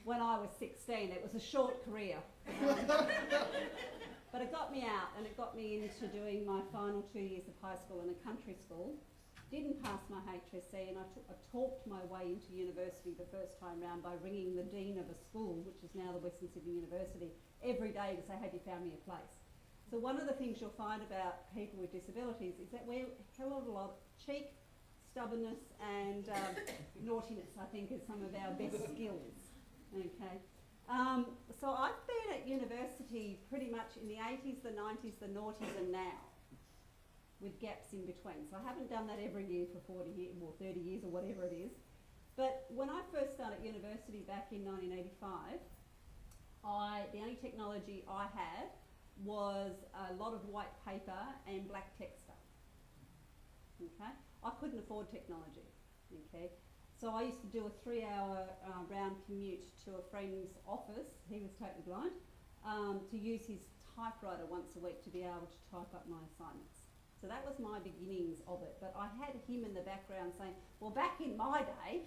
When I was 16, it was a short career. But it got me out, and it got me into doing my final 2 years of high school in a country school. Didn't pass my HSC, and I talked my way into university the first time round by ringing the dean of a school, which is now the Western Sydney University, every day to say, have you found me a place? So one of the things you'll find about people with disabilities is that we have a lot of cheek, stubbornness and naughtiness, I think, is some of our best skills. Okay. So I've been at university pretty much in the 80s, the 90s, the noughties and now, with gaps in between. So I haven't done that every year for 40 years or 30 years or whatever it is. But when I first started university back in 1985, the only technology I had was a lot of white paper and black texter. Okay? I couldn't afford technology. Okay? So I used to do a 3-hour round commute to a friend's office, he was totally blind, to use his typewriter once a week to be able to type up my assignments. So that was my beginnings of it. But I had him in the background saying, well, back in my day,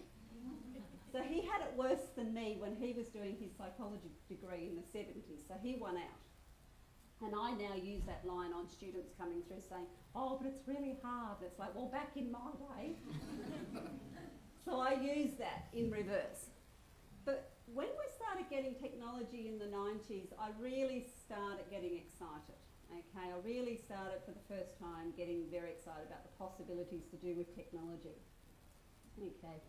so he had it worse than me when he was doing his psychology degree in the 70s, so he won out. And I now use that line on students coming through saying, oh, but it's really hard. It's like, well, back in my day. So I use that in reverse. But when we started getting technology in the 90s, I really started getting excited. Okay, I really started for the first time getting very excited about the possibilities to do with technology. Okay,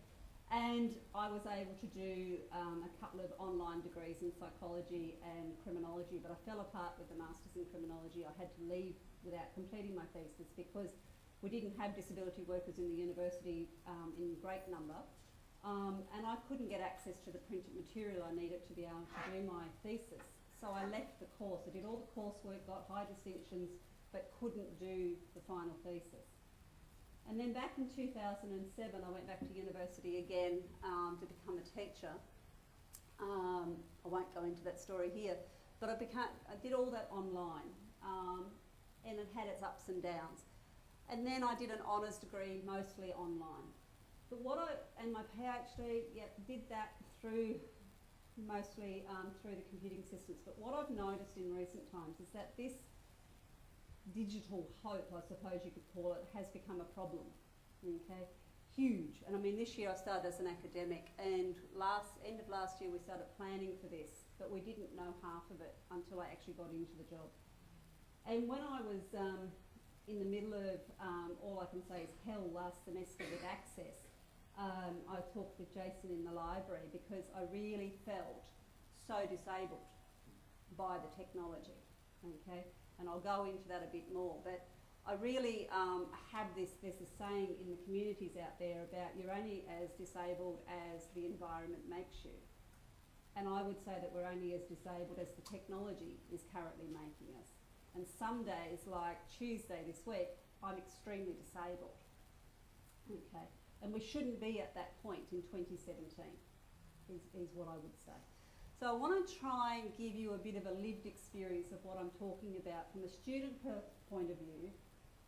and I was able to do a couple of online degrees in psychology and criminology, but I fell apart with the Masters in Criminology. I had to leave without completing my thesis because We didn't have disability workers in the university in great number, and I couldn't get access to the printed material I needed to be able to do my thesis. So I left the course. I did all the coursework, got high distinctions, but couldn't do the final thesis. And then back in 2007, I went back to university again to become a teacher. I won't go into that story here, but I did all that online, and it had its ups and downs. And then I did an honours degree, mostly online. But and my PhD, did that through mostly through the computing systems. But what I've noticed in recent times is that this digital hope, I suppose you could call it, has become a problem. Okay, huge. And I mean, this year I started as an academic, and end of last year we started planning for this, but we didn't know half of it until I actually got into the job. And when I was in the middle of all I can say is hell last semester with access, I talked with Jason in the library because I really felt so disabled by the technology, okay? And I'll go into that a bit more, but I really have there's a saying in the communities out there about you're only as disabled as the environment makes you. And I would say that we're only as disabled as the technology is currently making us. And some days, like Tuesday this week, I'm extremely disabled, okay? And we shouldn't be at that point in 2017, is what I would say. So I want to try and give you a bit of a lived experience of what I'm talking about from a student point of view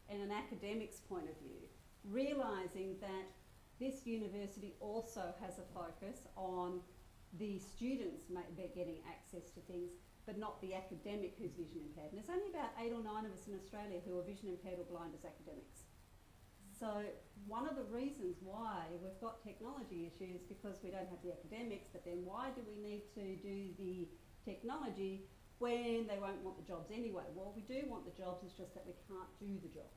and an academic's point of view, realising that this university also has a focus on the students getting access to things, but not the academic who's vision impaired. And there's only about 8 or 9 of us in Australia who are vision impaired or blind as academics. So one of the reasons why we've got technology issues because we don't have the academics, but then why do we need to do the technology when they won't want the jobs anyway? Well, we do want the jobs, it's just that we can't do the job.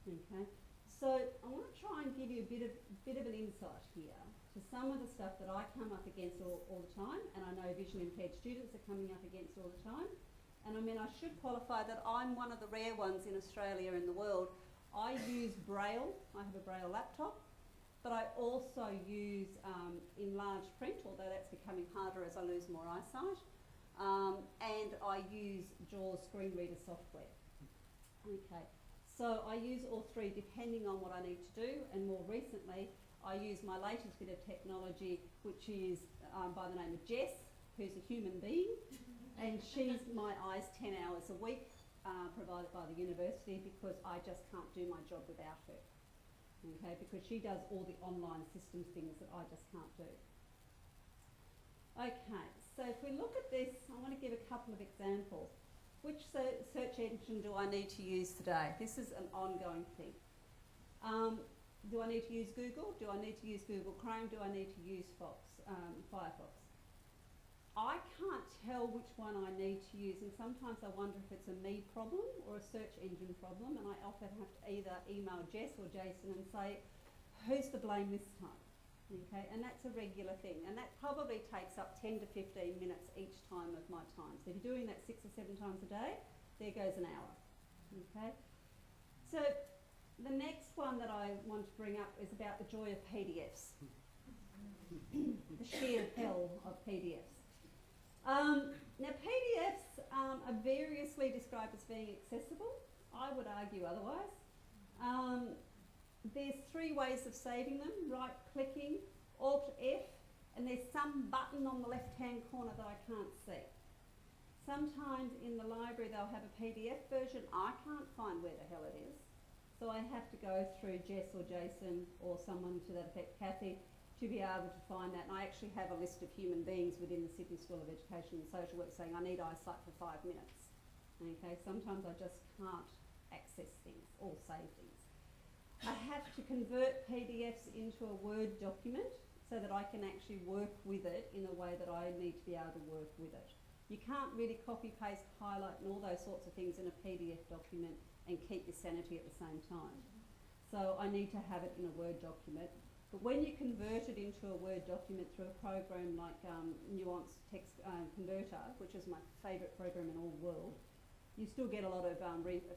Okay, so I want to try and give you a bit of an insight here to some of the stuff that I come up against all the time, and I know vision impaired students are coming up against all the time. And I mean, I should qualify that I'm one of the rare ones in Australia and the world. I use Braille, I have a Braille laptop, but I also use enlarged print, although that's becoming harder as I lose more eyesight, and I use JAWS screen reader software. Okay, so I use all three depending on what I need to do, and more recently I use my latest bit of technology, which is by the name of Jess, who's a human being, and she's my eyes 10 hours a week. Provided by the university because I just can't do my job without her, okay, because she does all the online systems things that I just can't do. Okay, so if we look at this, I want to give a couple of examples. Which search engine do I need to use today? This is an ongoing thing. Do I need to use Google? Do I need to use Google Chrome? Do I need to use Firefox? I can't tell which one I need to use, and sometimes I wonder if it's a me problem or a search engine problem, and I often have to either email Jess or Jason and say, who's to blame this time? Okay, and that's a regular thing, and that probably takes up 10 to 15 minutes each time of my time. So if you're doing that 6 or 7 times a day, there goes an hour. Okay, so the next one that I want to bring up is about the joy of PDFs, the sheer hell of PDFs. Now PDFs are variously described as being accessible. I would argue otherwise. There's 3 ways of saving them: right clicking, Alt F, and there's some button on the left hand corner that I can't see. Sometimes in the library they'll have a PDF version. I can't find where the hell it is, so I have to go through Jess or Jason or someone to that effect, Kathy, to be able to find that. And I actually have a list of human beings within the Sydney School of Education and Social Work saying I need eyesight for 5 minutes. Okay, sometimes I just can't access things or save things. I have to convert PDFs into a Word document so that I can actually work with it in a way that I need to be able to work with it. You can't really copy, paste, highlight and all those sorts of things in a PDF document and keep your sanity at the same time. So I need to have it in a Word document. But when you convert it into a Word document through a program like Nuance Text Converter, which is my favourite program in all the world, you still get a lot of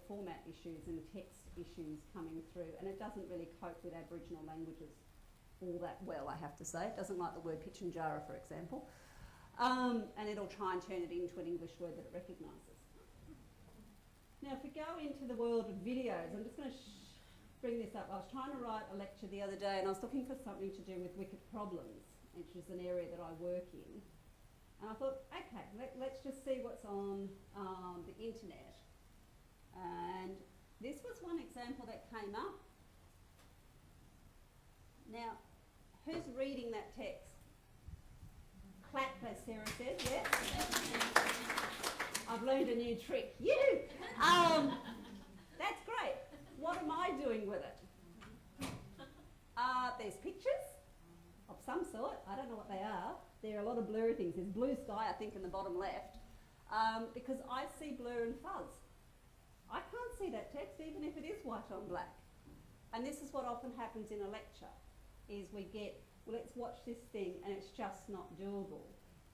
format issues and text issues coming through, and it doesn't really cope with Aboriginal languages all that well, I have to say. It doesn't like the word pitchinjara, for example. And it'll try and turn it into an English word that it recognises. Now, if we go into the world of videos, I'm just going to bring this up. I was trying to write a lecture the other day, and I was looking for something to do with wicked problems, which is an area that I work in. And I thought, okay, let's just see what's on the internet. And this was one example that came up. Now, who's reading that text? Clap, as Sarah said, yes. I've learned a new trick. You! That's great. What am I doing with it? There's pictures of some sort. I don't know what they are. There are a lot of blurry things. There's blue sky, I think, in the bottom left, because I see blur and fuzz. I can't see that text, even if it is white on black. And this is what often happens in a lecture, is we get, well, let's watch this thing, and it's just not doable.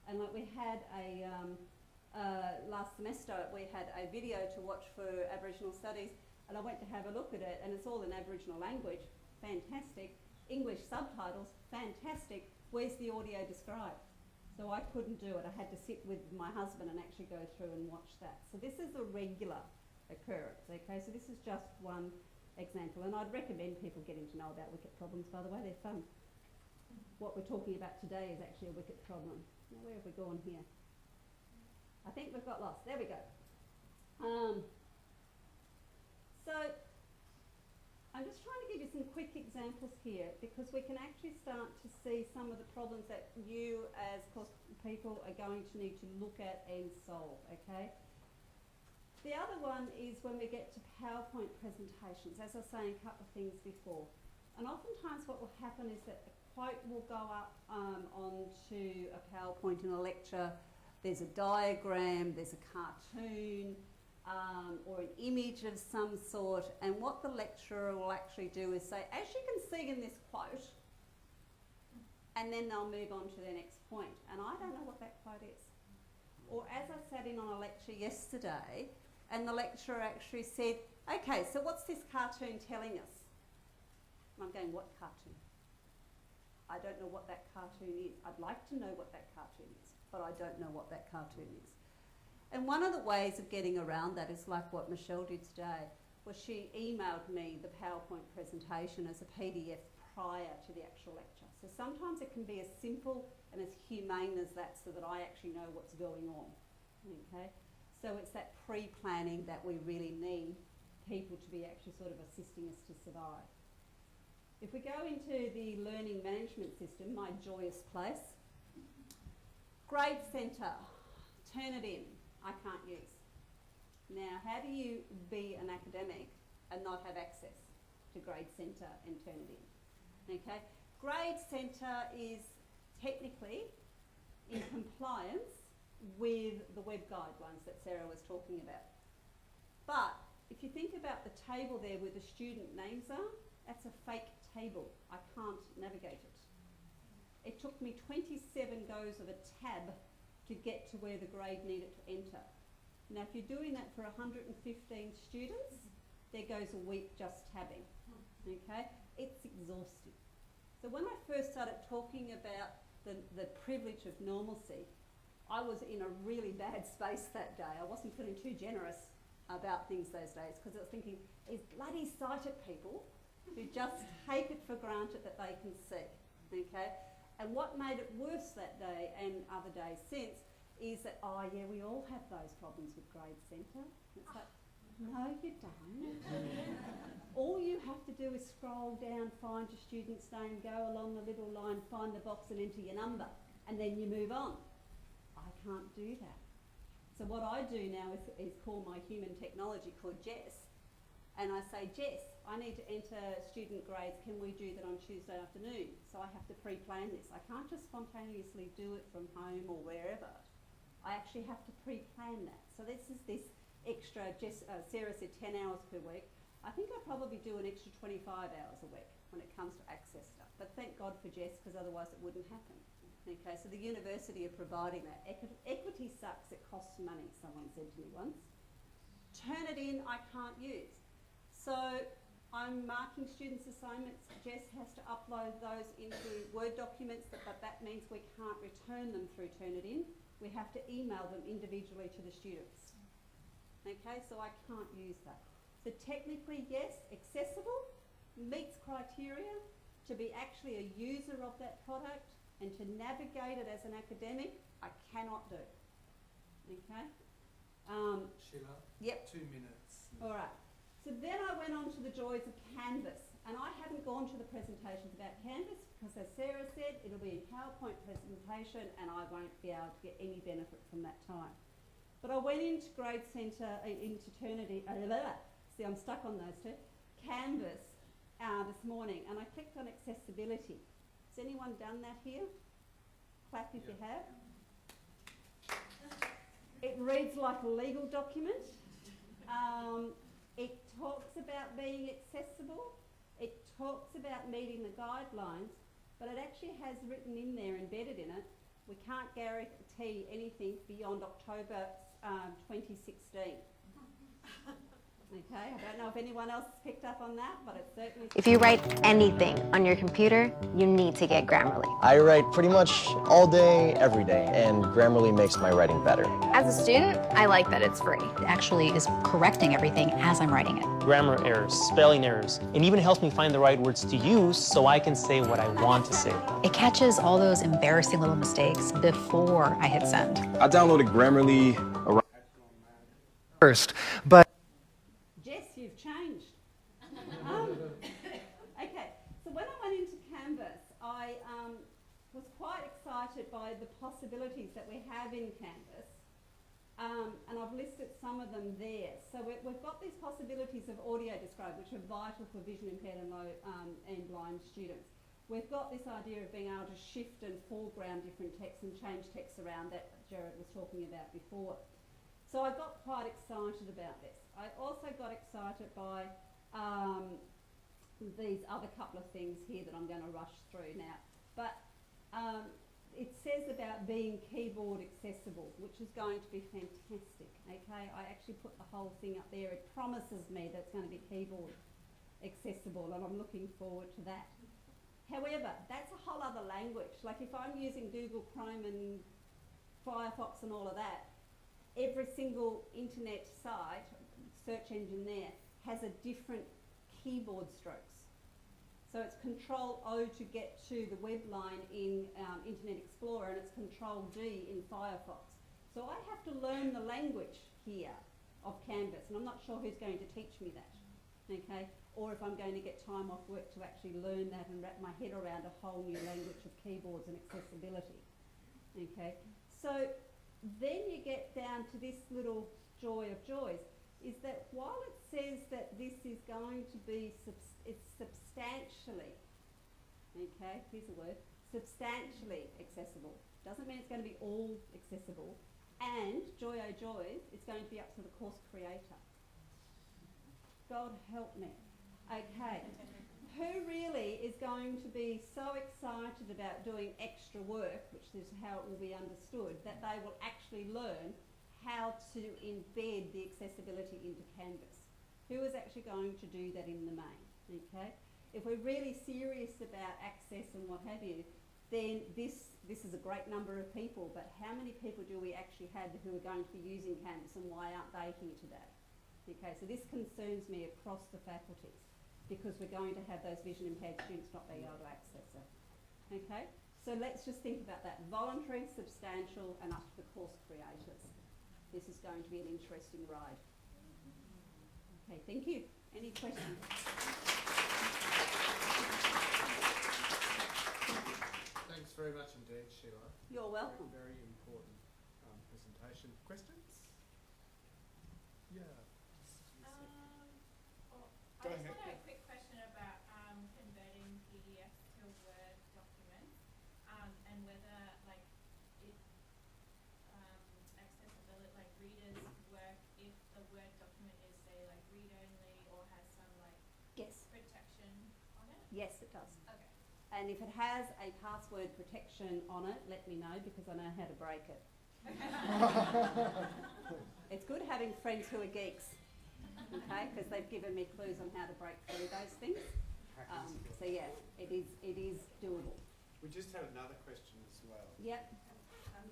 And like we had a, last semester, we had a video to watch for Aboriginal Studies, and I went to have a look at it, and it's all in Aboriginal language, fantastic. English subtitles, fantastic. Where's the audio described? So I couldn't do it. I had to sit with my husband and actually go through and watch that. So this is a regular occurrence, okay? So this is just one example, and I'd recommend people getting to know about wicket problems, by the way. They're fun. What we're talking about today is actually a wicket problem. Now, where have we gone here? I think we've got lost. There we go. So I'm just trying to give you some quick examples here, because we can actually start to see some of the problems that you as people are going to need to look at and solve, okay? The other one is when we get to PowerPoint presentations. As I was saying a couple of things before, and oftentimes what will happen is that a quote will go up onto a PowerPoint in a lecture. There's a diagram, there's a cartoon, or an image of some sort, and what the lecturer will actually do is say, as you can see in this quote, and then they'll move on to their next point, and I don't know what that quote is. Or as I sat in on a lecture yesterday, and the lecturer actually said, okay, so what's this cartoon telling us? And I'm going, what cartoon? I don't know what that cartoon is. I'd like to know what that cartoon is, but I don't know what that cartoon is. And one of the ways of getting around that is like what Michelle did today, was she emailed me the PowerPoint presentation as a PDF prior to the actual lecture. So sometimes it can be as simple and as humane as that, so that I actually know what's going on, okay? So it's that pre-planning that we really need people to be actually sort of assisting us to survive. If we go into the learning management system, my joyous place, grade centre, Turnitin, I can't use. Now, how do you be an academic and not have access to grade centre and Turnitin? Okay, grade centre is technically in compliance with the web guidelines that Sarah was talking about. But if you think about the table there where the student names are, that's a fake table. I can't navigate it. It took me 27 goes of a tab to get to where the grade needed to enter. Now, if you're doing that for 115 students, there goes a week just tabbing, okay? It's exhausting. So when I first started talking about the privilege of normalcy, I was in a really bad space that day. I wasn't feeling too generous about things those days, because I was thinking, these bloody sighted people who just take it for granted that they can see, okay? And what made it worse that day and other days since is that, oh yeah, we all have those problems with grade centre. It's like, no you don't. All you have to do is scroll down, find your student's name, go along the little line, find the box and enter your number, and then you move on. I can't do that. So what I do now is call my human technology called Jess, and I say, Jess, I need to enter student grades, can we do that on Tuesday afternoon? So I have to pre-plan this. I can't just spontaneously do it from home or wherever. I actually have to pre-plan that. So this is this extra, Sarah said 10 hours per week. I think I probably do an extra 25 hours a week when it comes to access stuff. But thank God for Jess, because otherwise it wouldn't happen. Okay, so the university are providing that. Equity sucks, it costs money, someone said to me once. Turnitin I can't use. So I'm marking students' assignments. Jess has to upload those into Word documents, but that means we can't return them through Turnitin. We have to email them individually to the students. Okay, so I can't use that. So technically, yes, accessible, meets criteria. To be actually a user of that product and to navigate it as an academic, I cannot do. Okay? Sheelagh? Yep. 2 minutes. All right. So then I went on to the joys of Canvas. And I haven't gone to the presentations about Canvas because, as Sarah said, it'll be a PowerPoint presentation and I won't be able to get any benefit from that time. But I went into Grade Centre, into Turnitin, see I'm stuck on those two, Canvas this morning, and I clicked on accessibility. Has anyone done that here? Clap if you have. It reads like a legal document. It talks about being accessible. It talks about meeting the guidelines, but it actually has written in there, embedded in it, we can't guarantee anything beyond October 2016. Okay, I don't know if anyone else has picked up on that, but it certainly... If you write anything on your computer, you need to get Grammarly. I write pretty much all day, every day, and Grammarly makes my writing better. As a student, I like that it's free. It actually is correcting everything as I'm writing it. Grammar errors, spelling errors, and even helps me find the right words to use so I can say what I want to say. It catches all those embarrassing little mistakes before I hit send. I downloaded Grammarly around first, but Jess, you've changed. Okay, so when I went into Canvas, I was quite excited by the possibilities that we have in Canvas. And I've listed some of them there. So we've got these possibilities of audio describe, which are vital for vision impaired and blind students. We've got this idea of being able to shift and foreground different texts and change texts around that Gerard was talking about before. So I got quite excited about this. I also got excited by these other couple of things here that I'm going to rush through now. But it says about being keyboard accessible, which is going to be fantastic, okay? I actually put the whole thing up there. It promises me that it's going to be keyboard accessible, and I'm looking forward to that. However, that's a whole other language. Like if I'm using Google Chrome and Firefox and all of that, every single internet site, search engine there, has a different keyboard strokes. So it's Control-O to get to the web line in Internet Explorer, and it's Control-D in Firefox. So I have to learn the language here of Canvas, and I'm not sure who's going to teach me that, okay? Or if I'm going to get time off work to actually learn that and wrap my head around a whole new language of keyboards and accessibility, okay? So then you get down to this little joy of joys, is that while it says that this is going to be it's substantially, okay, here's a word, substantially accessible. Doesn't mean it's going to be all accessible. And, joy oh joys, it's going to be up to the course creator. God help me. Okay, who really is going to be so excited about doing extra work, which is how it will be understood, that they will actually learn how to embed the accessibility into Canvas? Who is actually going to do that in the main? Okay, if we're really serious about access and what have you, then this is a great number of people, but how many people do we actually have who are going to be using Canvas, and why aren't they here today? Okay, so this concerns me across the faculties, because we're going to have those vision impaired students not being able to access it. Okay, so let's just think about that. Voluntary, substantial, and up to the course creators. This is going to be an interesting ride. Okay, thank you. Any questions? Thanks very much indeed, Sheelagh. You're welcome. Very, very important presentation. Questions? Yeah. I just had a quick question about converting PDFs to Word documents, and whether like it accessibility, like readers work if the Word document is say like read only or has some like Yes. protection on it. Yes, it does. Okay. And if it has a password protection on it, let me know, because I know how to break it. It's good having friends who are geeks. okay, because they've given me clues on how to break through those things. So yeah, it is doable. We just had another question as well. Yep.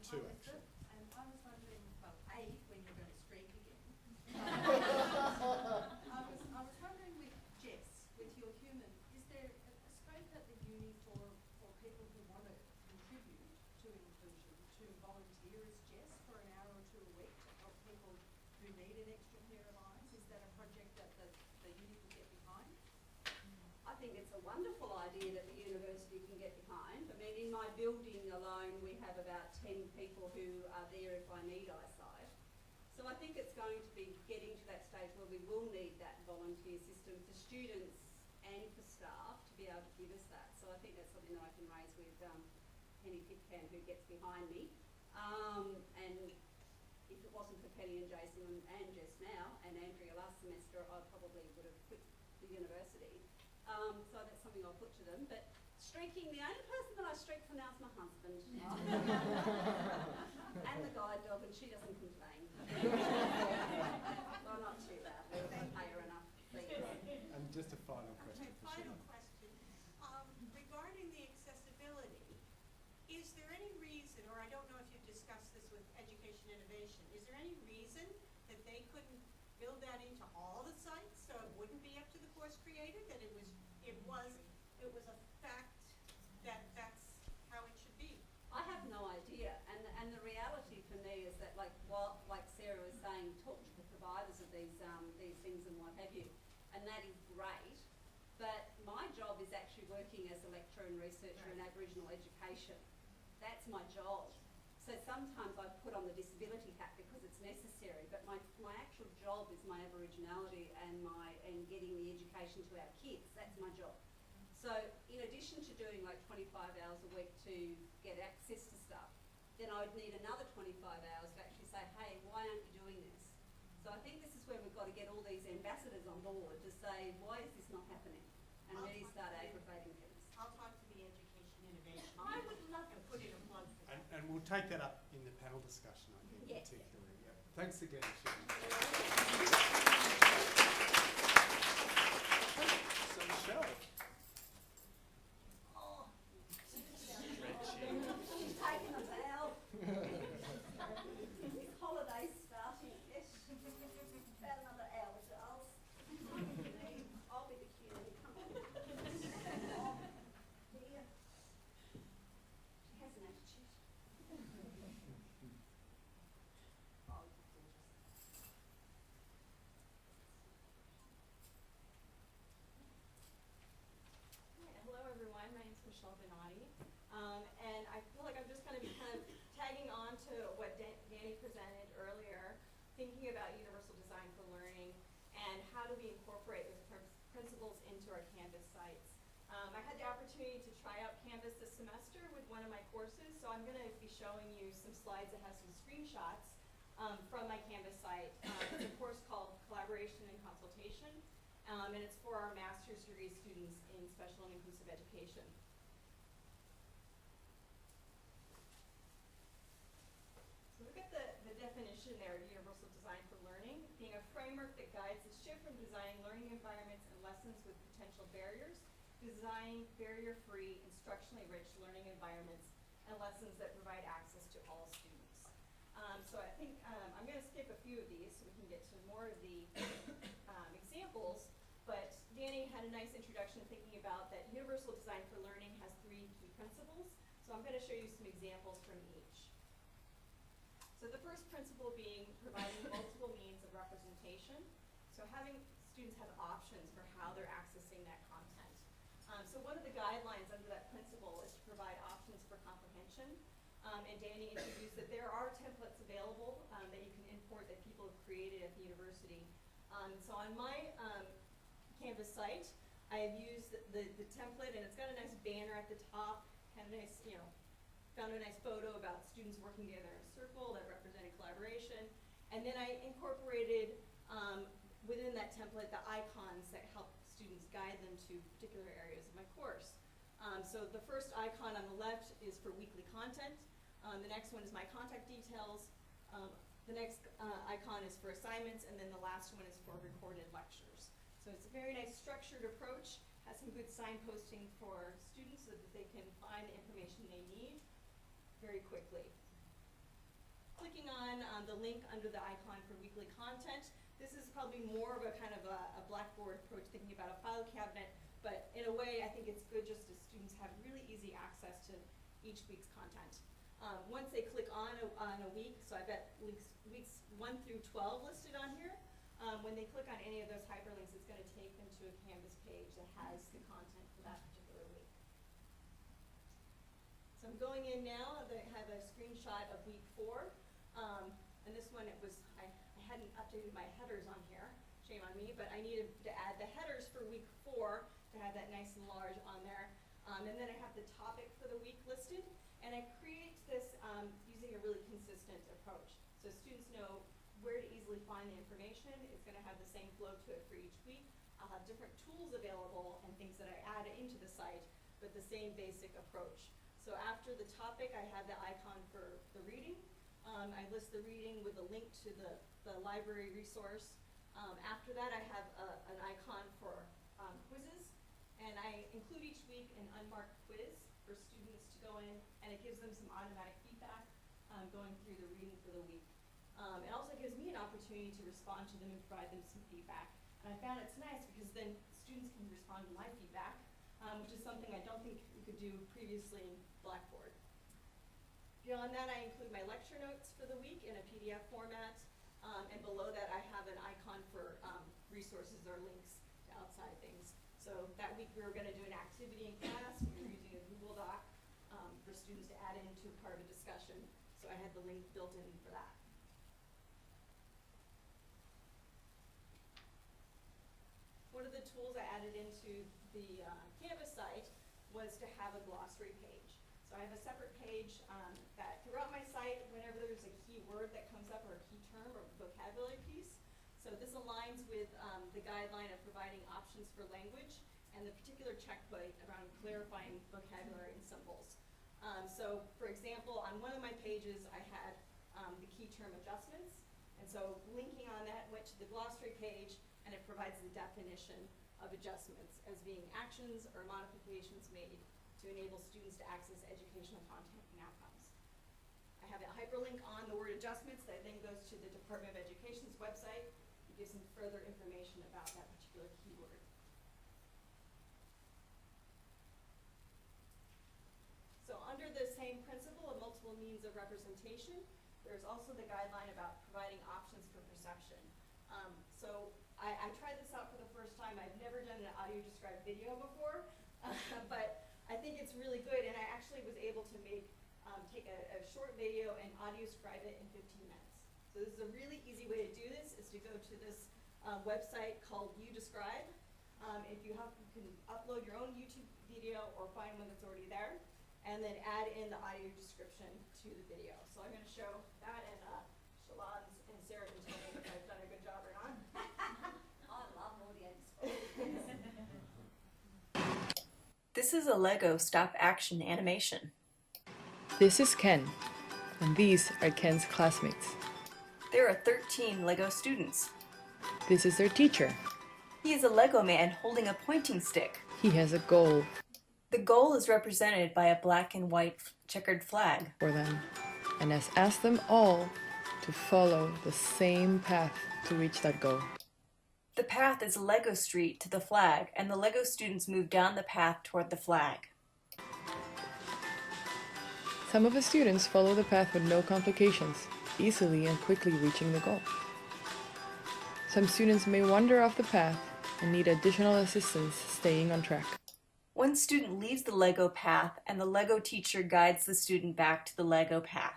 Two, actually. And I was wondering, well, A, when you're going to streak again. I was wondering with Jess, with your human, is there a scope at the uni for people who want to contribute to inclusion to volunteer as Jess for an hour or two a week to help people who need an extra pair of eyes? Is that a project that the uni could get behind? I think it's a wonderful idea that the university can get behind. I mean, in my building alone, we have about 10 people who are there if I need eyesight. So I think it's going to be getting to that stage where we will need that volunteer system for students and for staff to be able to give us that. So I think that's something that I can raise with Penny Pipcan, who gets behind me. And if it wasn't for Penny and Jason and Jess now, and Andrea last semester, I probably would have quit the university. So that's something I'll put to them. But streaking, the only person that I streak for now is my husband. And the guide dog, and she doesn't complain. Well, not too bad. I pay her enough. And just a final question for Final Sheelagh. question. Regarding the accessibility, is there any reason, or I don't know if you've discussed this with Education Innovation, is there any reason that they couldn't build that into all the sites so it wouldn't be up to the course creator, that it was a fact that that's how it should be? I have no idea, and the reality for me is that, like Sarah was saying, talk to the providers of these things and what have you, and that is great. But my job is actually working as a lecturer and researcher in Aboriginal education. That's my job. So sometimes I put on the disability hat because it's necessary, but my actual job is my Aboriginality and getting the education to our kids. That's my job. So in addition to doing like 25 hours a week to get access to stuff, then I would need another 25 hours to actually say, hey, why aren't you doing this? So I think this is where we've got to get all these ambassadors on board to say, why is this not happening? And really start aggravating things. I'll talk to the Education Innovation. I would love to put in a plug for that. And we'll take that up in the panel discussion, I think, Yes. particularly. Yeah. Thanks again, Sheelagh. So, Michelle. She's taken a bow. This holiday's starting, yes. About another hour, Charles. I'll be the cutie, come on. Oh, dear. She has an attitude. Oh, gorgeous. Hello everyone, my name is Bonati, and I feel like I'm just going to be kind of tagging on to what Danny presented earlier, thinking about universal design for learning and how do we incorporate those principles into our Canvas sites. I had the opportunity to try out Canvas this semester with one of my courses, so I'm going to be showing you some slides that have some screenshots from my Canvas site. It's a course called Collaboration and Consultation, and it's for our master's degree students in special and inclusive education. So look at the definition there of universal design for learning, being a framework that guides the shift from designing learning environments and lessons with potential barriers to designing barrier-free, instructionally rich learning environments and lessons that provide access to all students. So I think I'm going to skip a few of these so we can get to more of the examples. But Danny had a nice introduction thinking about that universal design for learning has 3 key principles. So I'm going to show you some examples from each. So the first principle being providing multiple means of representation. So having students have options for how they're accessing that content. So one of the guidelines under that principle is to provide options for comprehension. And Danny introduced that there are templates available that you can import that people have created at the university. So on my Canvas site, I have used the template, and it's got a nice banner at the top, kind of nice, found a nice photo about students working together in a circle that represented collaboration. And then I incorporated within that template the icons that help students guide them to particular areas of my course. So the first icon on the left is for weekly content. The next one is my contact details. The next icon is for assignments, and then the last one is for recorded lectures. So it's a very nice structured approach, has some good signposting for students so that they can find the information they need very quickly. Clicking on the link under the icon for weekly content, this is probably more of a kind of a Blackboard approach, thinking about a file cabinet, but in a way I think it's good just as students have really easy access to each week's content. Once they click on a week, so I've got weeks 1 through 12 listed on here. When they click on any of those hyperlinks, it's going to take them to a Canvas page that has the content for that particular week. So I'm going in now. I have a screenshot of week 4. And this one, I hadn't updated my headers on here. Shame on me, but I needed to add the headers for week 4 to have that nice and large on there. And then I have the topic for the week listed. And I create this using a really consistent approach. So students know where to easily find the information. It's going to have the same flow to it for each week. I'll have different tools available and things that I add into the site, but the same basic approach. So after the topic, I have the icon for the reading. I list the reading with a link to the library resource. After that, I have an icon for quizzes, and I include each week an unmarked quiz for students to go in, and it gives them some automatic feedback going through the reading for the week. It also gives me an opportunity to respond to them and provide them some feedback. And I found it's nice because then students can respond to my feedback, which is something I don't think you could do previously in Blackboard. Beyond that, I include my lecture notes for the week in a PDF format, and below that I have an icon for resources or links to outside things. So that week we were going to do an activity in class. We were using a Google Doc for students to add into part of a discussion. So I had the link built in for that. One of the tools I added into the Canvas site was to have a glossary page. So I have a separate page that throughout my site, whenever there's a key word that comes up or a key term or vocabulary piece. So this aligns with the guideline of providing options for language and the particular checkpoint around clarifying vocabulary and symbols. So for example, on one of my pages, I had the key term adjustments. And so linking on that went to the glossary page, and it provides the definition of adjustments as being actions or modifications made to enable students to access educational content and outcomes. I have a hyperlink on the word adjustments that then goes to the Department of Education's website to give some further information about that particular keyword. So under the same principle of multiple means of representation, there's also the guideline about providing options for perception. So I tried this out for the first time. I've never done an audio described video before, but I think it's really good, and I actually was able to take a short video and audio describe it in 15 minutes. So this is a really easy way to do this, is to go to this website called YouDescribe. You can upload your own YouTube video or find one that's already there, and then add in the audio description to the video. So I'm going to show that, and Sheelagh and Sarah can tell me if I've done a good job or not. I love audio description. This is a Lego stop-action animation. This is Ken, and these are Ken's classmates. There are 13 Lego students. This is their teacher. He is a Lego man holding a pointing stick. He has a goal. The goal is represented by a black and white checkered flag for them, and has asked them all to follow the same path to reach that goal. The path is Lego Street to the flag, and the Lego students move down the path toward the flag. Some of the students follow the path with no complications, easily and quickly reaching the goal. Some students may wander off the path and need additional assistance staying on track. One student leaves the Lego path, and the Lego teacher guides the student back to the Lego path.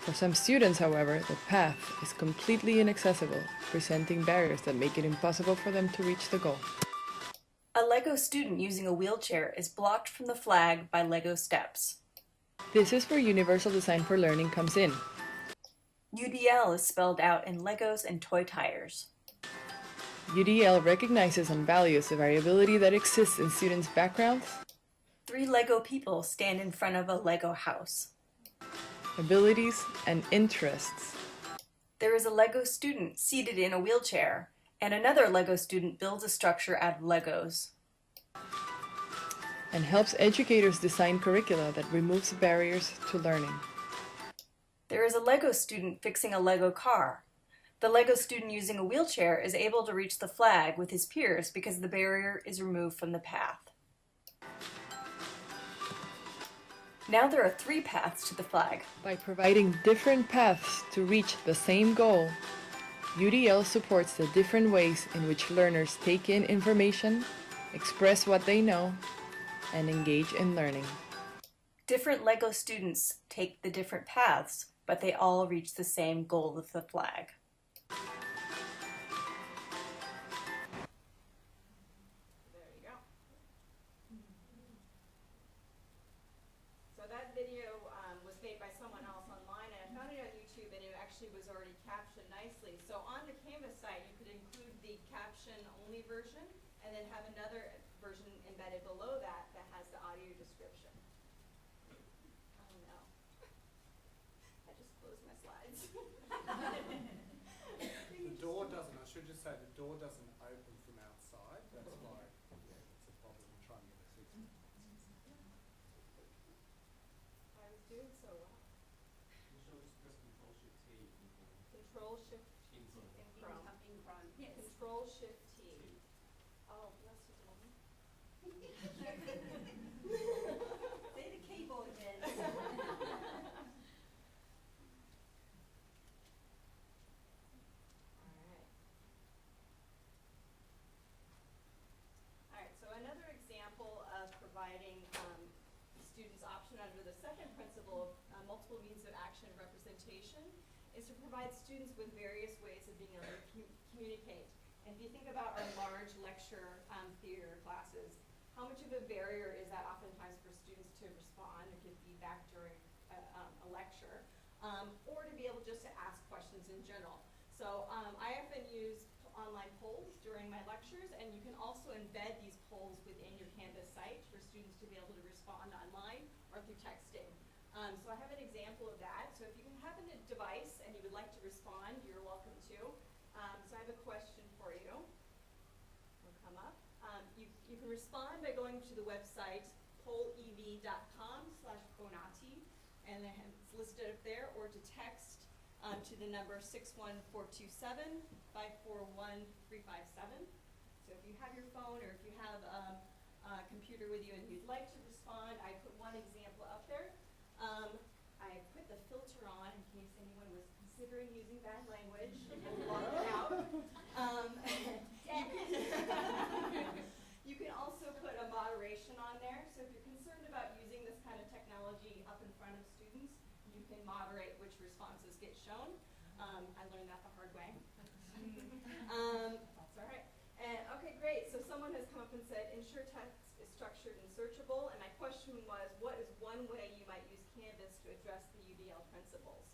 For some students, however, the path is completely inaccessible, presenting barriers that make it impossible for them to reach the goal. A Lego student using a wheelchair is blocked from the flag by Lego steps. This is where Universal Design for Learning comes in. UDL is spelled out in Legos and toy tires. UDL recognizes and values the variability that exists in students' backgrounds. 3 Lego people stand in front of a Lego house. abilities, and interests. There is a Lego student seated in a wheelchair, and another Lego student builds a structure out of Legos. And helps educators design curricula that removes barriers to learning. There is a Lego student fixing a Lego car. The Lego student using a wheelchair is able to reach the flag with his peers because the barrier is removed from the path. Now there are 3 paths to the flag. By providing different paths to reach the same goal, UDL supports the different ways in which learners take in information, express what they know, and engage in learning. Different Lego students take the different paths, but they all reach the same goal of the flag. There you go. So that video was made by someone else online, and I found it on YouTube, and it actually was already captioned nicely. So on the Canvas site, you could include the caption-only version, and then have another version embedded below that that has the audio description. Oh no. I just closed my slides. The door doesn't, I should just say, the door doesn't open from outside. That's why, yeah, it's a problem in trying to get a fix. I was doing so well. Control Shift in Chrome. Yes. Control Shift T. Oh, bless you, Tony. Say the keyboard again. Alright, so another example of providing students option under the second principle of multiple means of action and representation is to provide students with various ways of being able to communicate. And if you think about our large lecture theater classes, how much of a barrier is that oftentimes for students to respond or give feedback during a lecture, or to be able just to ask questions in general. So I often use online polls during my lectures, and you can also embed these polls within your Canvas site for students to be able to respond online or through texting. So I have an example of that. So if you have a device and you would like to respond, you're welcome to. So I have a question for you. It'll come up. You can respond by going to the website pollev.com/Bonati, and it's listed up there, or to text to the number 61427-541-357. So if you have your phone, or if you have a computer with you and you'd like to respond, I put one example up there. I put the filter on in case anyone was considering using bad language and blocked it out. You can also put a moderation on there. So if you're concerned about using this kind of technology up in front of students, you can moderate which responses get shown. I learned that the hard way. That's all right. Okay, great. So someone has come up and said, ensure text is structured and searchable. And my question was, what is one way you might use Canvas to address the UDL principles?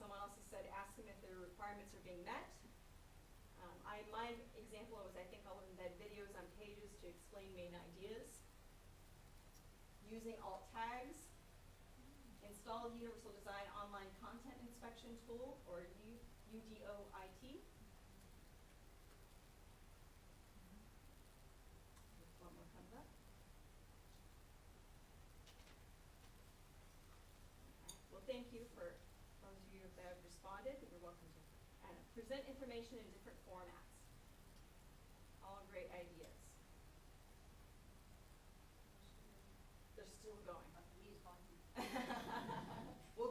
Someone also said, ask them if their requirements are being met. My example was, I think I'll embed videos on pages to explain main ideas. Using alt tags. Install Universal Design Online Content Inspection Tool, or UDOIT. One more comes up. Okay. Well, thank you for those of you that have responded. You're welcome to present information in different formats. All great ideas. They're still going.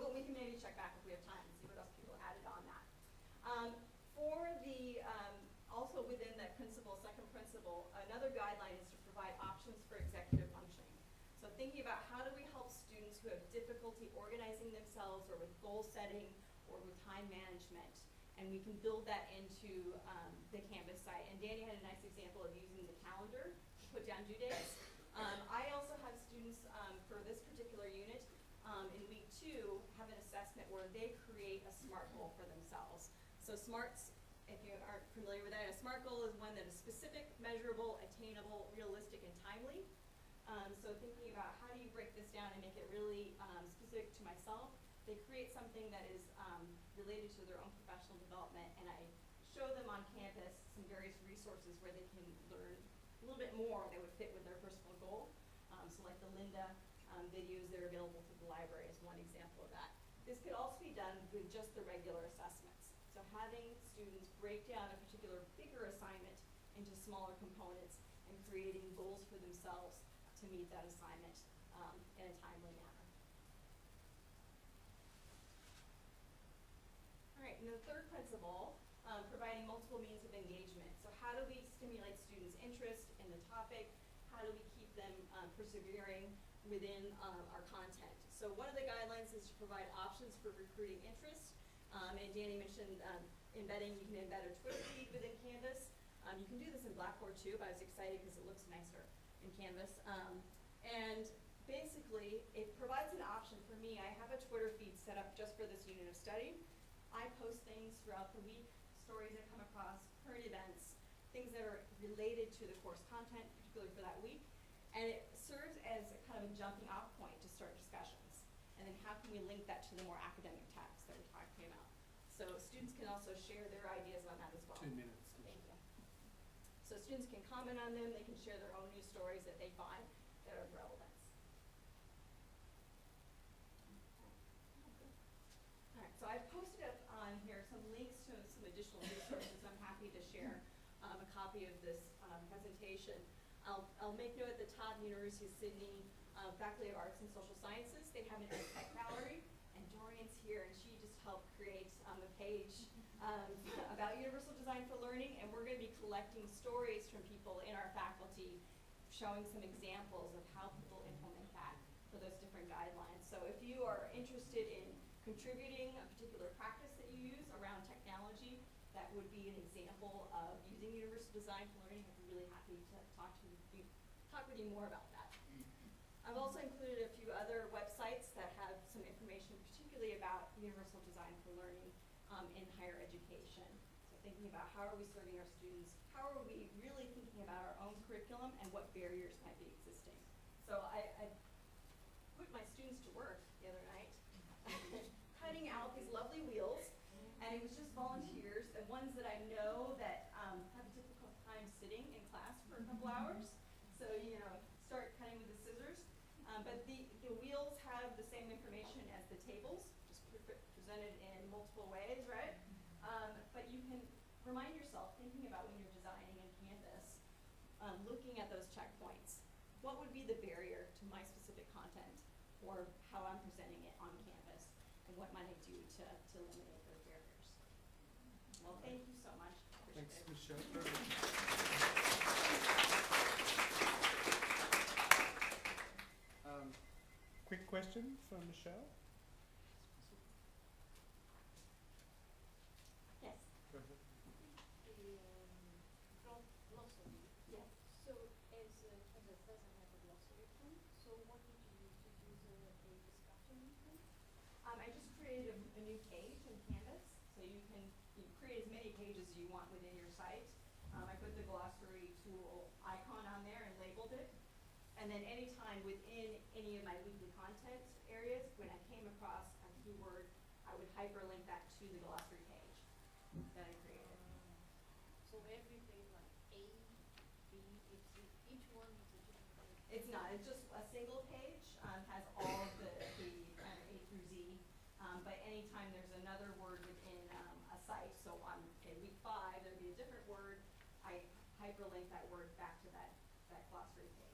We can maybe check back if we have time and see what else people added on that. For the, also within that principle, second principle, another guideline is to provide options for executive functioning. So thinking about how do we help students who have difficulty organizing themselves, or with goal setting, or with time management, and we can build that into the Canvas site. And Danny had a nice example of using the calendar to put down due dates. I also have students for this particular unit in week 2 have an assessment where they create a SMART goal for themselves. So SMARTs, if you aren't familiar with that, a SMART goal is one that is specific, measurable, attainable, realistic, and timely. So thinking about how do you break this down and make it really specific to myself, they create something that is related to their own professional development, and I show them on campus some various resources where they can learn a little bit more that would fit with their personal goal. So like the Linda videos that are available to the library is one example of that. This could also be done with just the regular assessments. So having students break down a particular bigger assignment into smaller components and creating goals for themselves to meet that assignment in a timely manner. All right, and the third principle, providing multiple means of engagement. So how do we stimulate students' interest in the topic? How do we keep them persevering within our content? So one of the guidelines is to provide options for recruiting interest. And Danny mentioned embedding, you can embed a Twitter feed within Canvas. You can do this in Blackboard too, but I was excited because it looks nicer in Canvas. And basically, it provides an option for me. I have a Twitter feed set up just for this unit of study. I post things throughout the week, stories I come across, current events, things that are related to the course content, particularly for that week. And it serves as a kind of a jumping off point to start discussions. And then how can we link that to the more academic text that we're talking about? So students can also share their ideas on that as well. 2 minutes. Thank you. So students can comment on them, they can share their own news stories that they find that are of relevance. All right, so I've posted up on here some links to some additional resources. I'm happy to share a copy of this presentation. I'll make note at the top, University of Sydney Faculty of Arts and Social Sciences, they have an tech gallery, and Dorian's here, and she just helped create a page about universal design for learning, and we're going to be collecting stories from people in our faculty, showing some examples of how people implement that for those different guidelines. So if you are interested in contributing a particular practice that you use around technology, that would be an example of using universal design for learning. I'd be really happy to talk with you more about that. I've also included a few other websites that have some information, particularly about universal design for learning in higher education. So thinking about how are we serving our students, how are we really thinking about our own curriculum, and what barriers might be existing. So I put my students to work the other night, cutting out these lovely wheels, and it was just volunteers, and ones that I know that have a difficult time sitting in class for a couple hours. So, you know, start cutting with the scissors. But the wheels have the same information as the tables, just presented in multiple ways, right? But you can remind yourself, thinking about when you're designing in Canvas, looking at those checkpoints. What would be the barrier to my specific content or how I'm presenting it on Canvas? And what might I do to eliminate those barriers? Well, thank you so much. Thanks, Appreciate it. Michelle. Quick question from Michelle. Yes. Go ahead. From glossary. Yes. So as Canvas doesn't have a glossary tool, so what did you use to use a discussion tool? I just created a new page in Canvas, so you can create as many pages as you want within your site. I put the glossary tool icon on there and labeled it. And then anytime within any of my weekly content areas, when I came across a keyword, I would hyperlink that to the glossary page that I created. So every page like A, B, each one is a different page. It's not, it's just a single page, has all of the A through Z. But anytime there's another word within a site, so on week 5, there'd be a different word, I hyperlink that word back to that glossary page.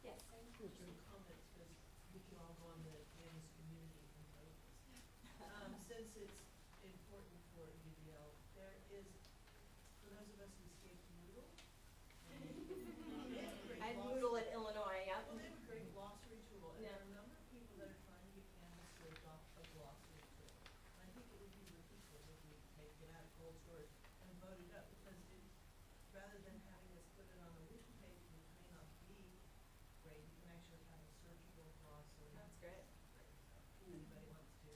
Yes. Some comments, because we can all go on the Canvas community and vote this. Since it's important for UDL, there is, for those of us who escaped Moodle, I had Moodle at Illinois, yeah. well, they have a great glossary tool, and Yeah. there are a number of people that are trying to get Canvas to adopt a glossary tool. And I think it would be ridiculous if we take it out of cold storage and vote it up, because it, rather than having us put it on a wiki page, which may not be great, you can actually have a searchable glossary. That's great. If anybody wants to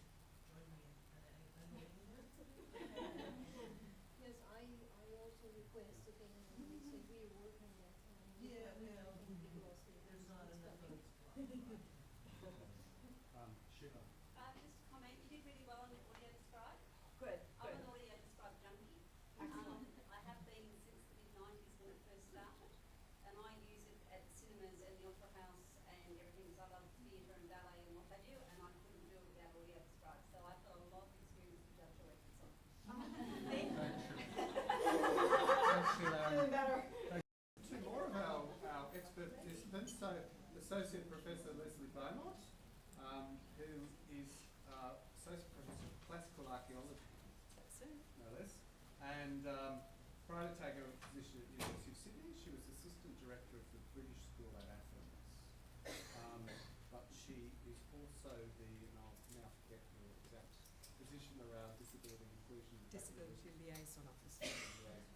join me in unweighing it. Yes, I also requested and they said we are working on that. Yeah, well, the glossary. there's not enough of this Sheelagh. Just a comment, you did really well on the audio describe. Good, I'm good. an audio describe junkie. Excellent. I have been since the mid-90s when it first started, and I use it at cinemas and the Opera House and everything, because I love theatre and ballet and what they do, and I couldn't do it without audio describe. So I've got a lot of experience to judge your efforts on. Thanks, Sheelagh. Doing better. Two more of our expert participants. So, Associate Professor Leslie Beaumont, who is Associate Professor of Classical Archaeology, no less. And prior to taking a position at the University of Sydney, she was Assistant Director of the British School at Athens. But she is also the, and I'll now forget the exact position around disability inclusion. Disability liaison officer. Fantastic.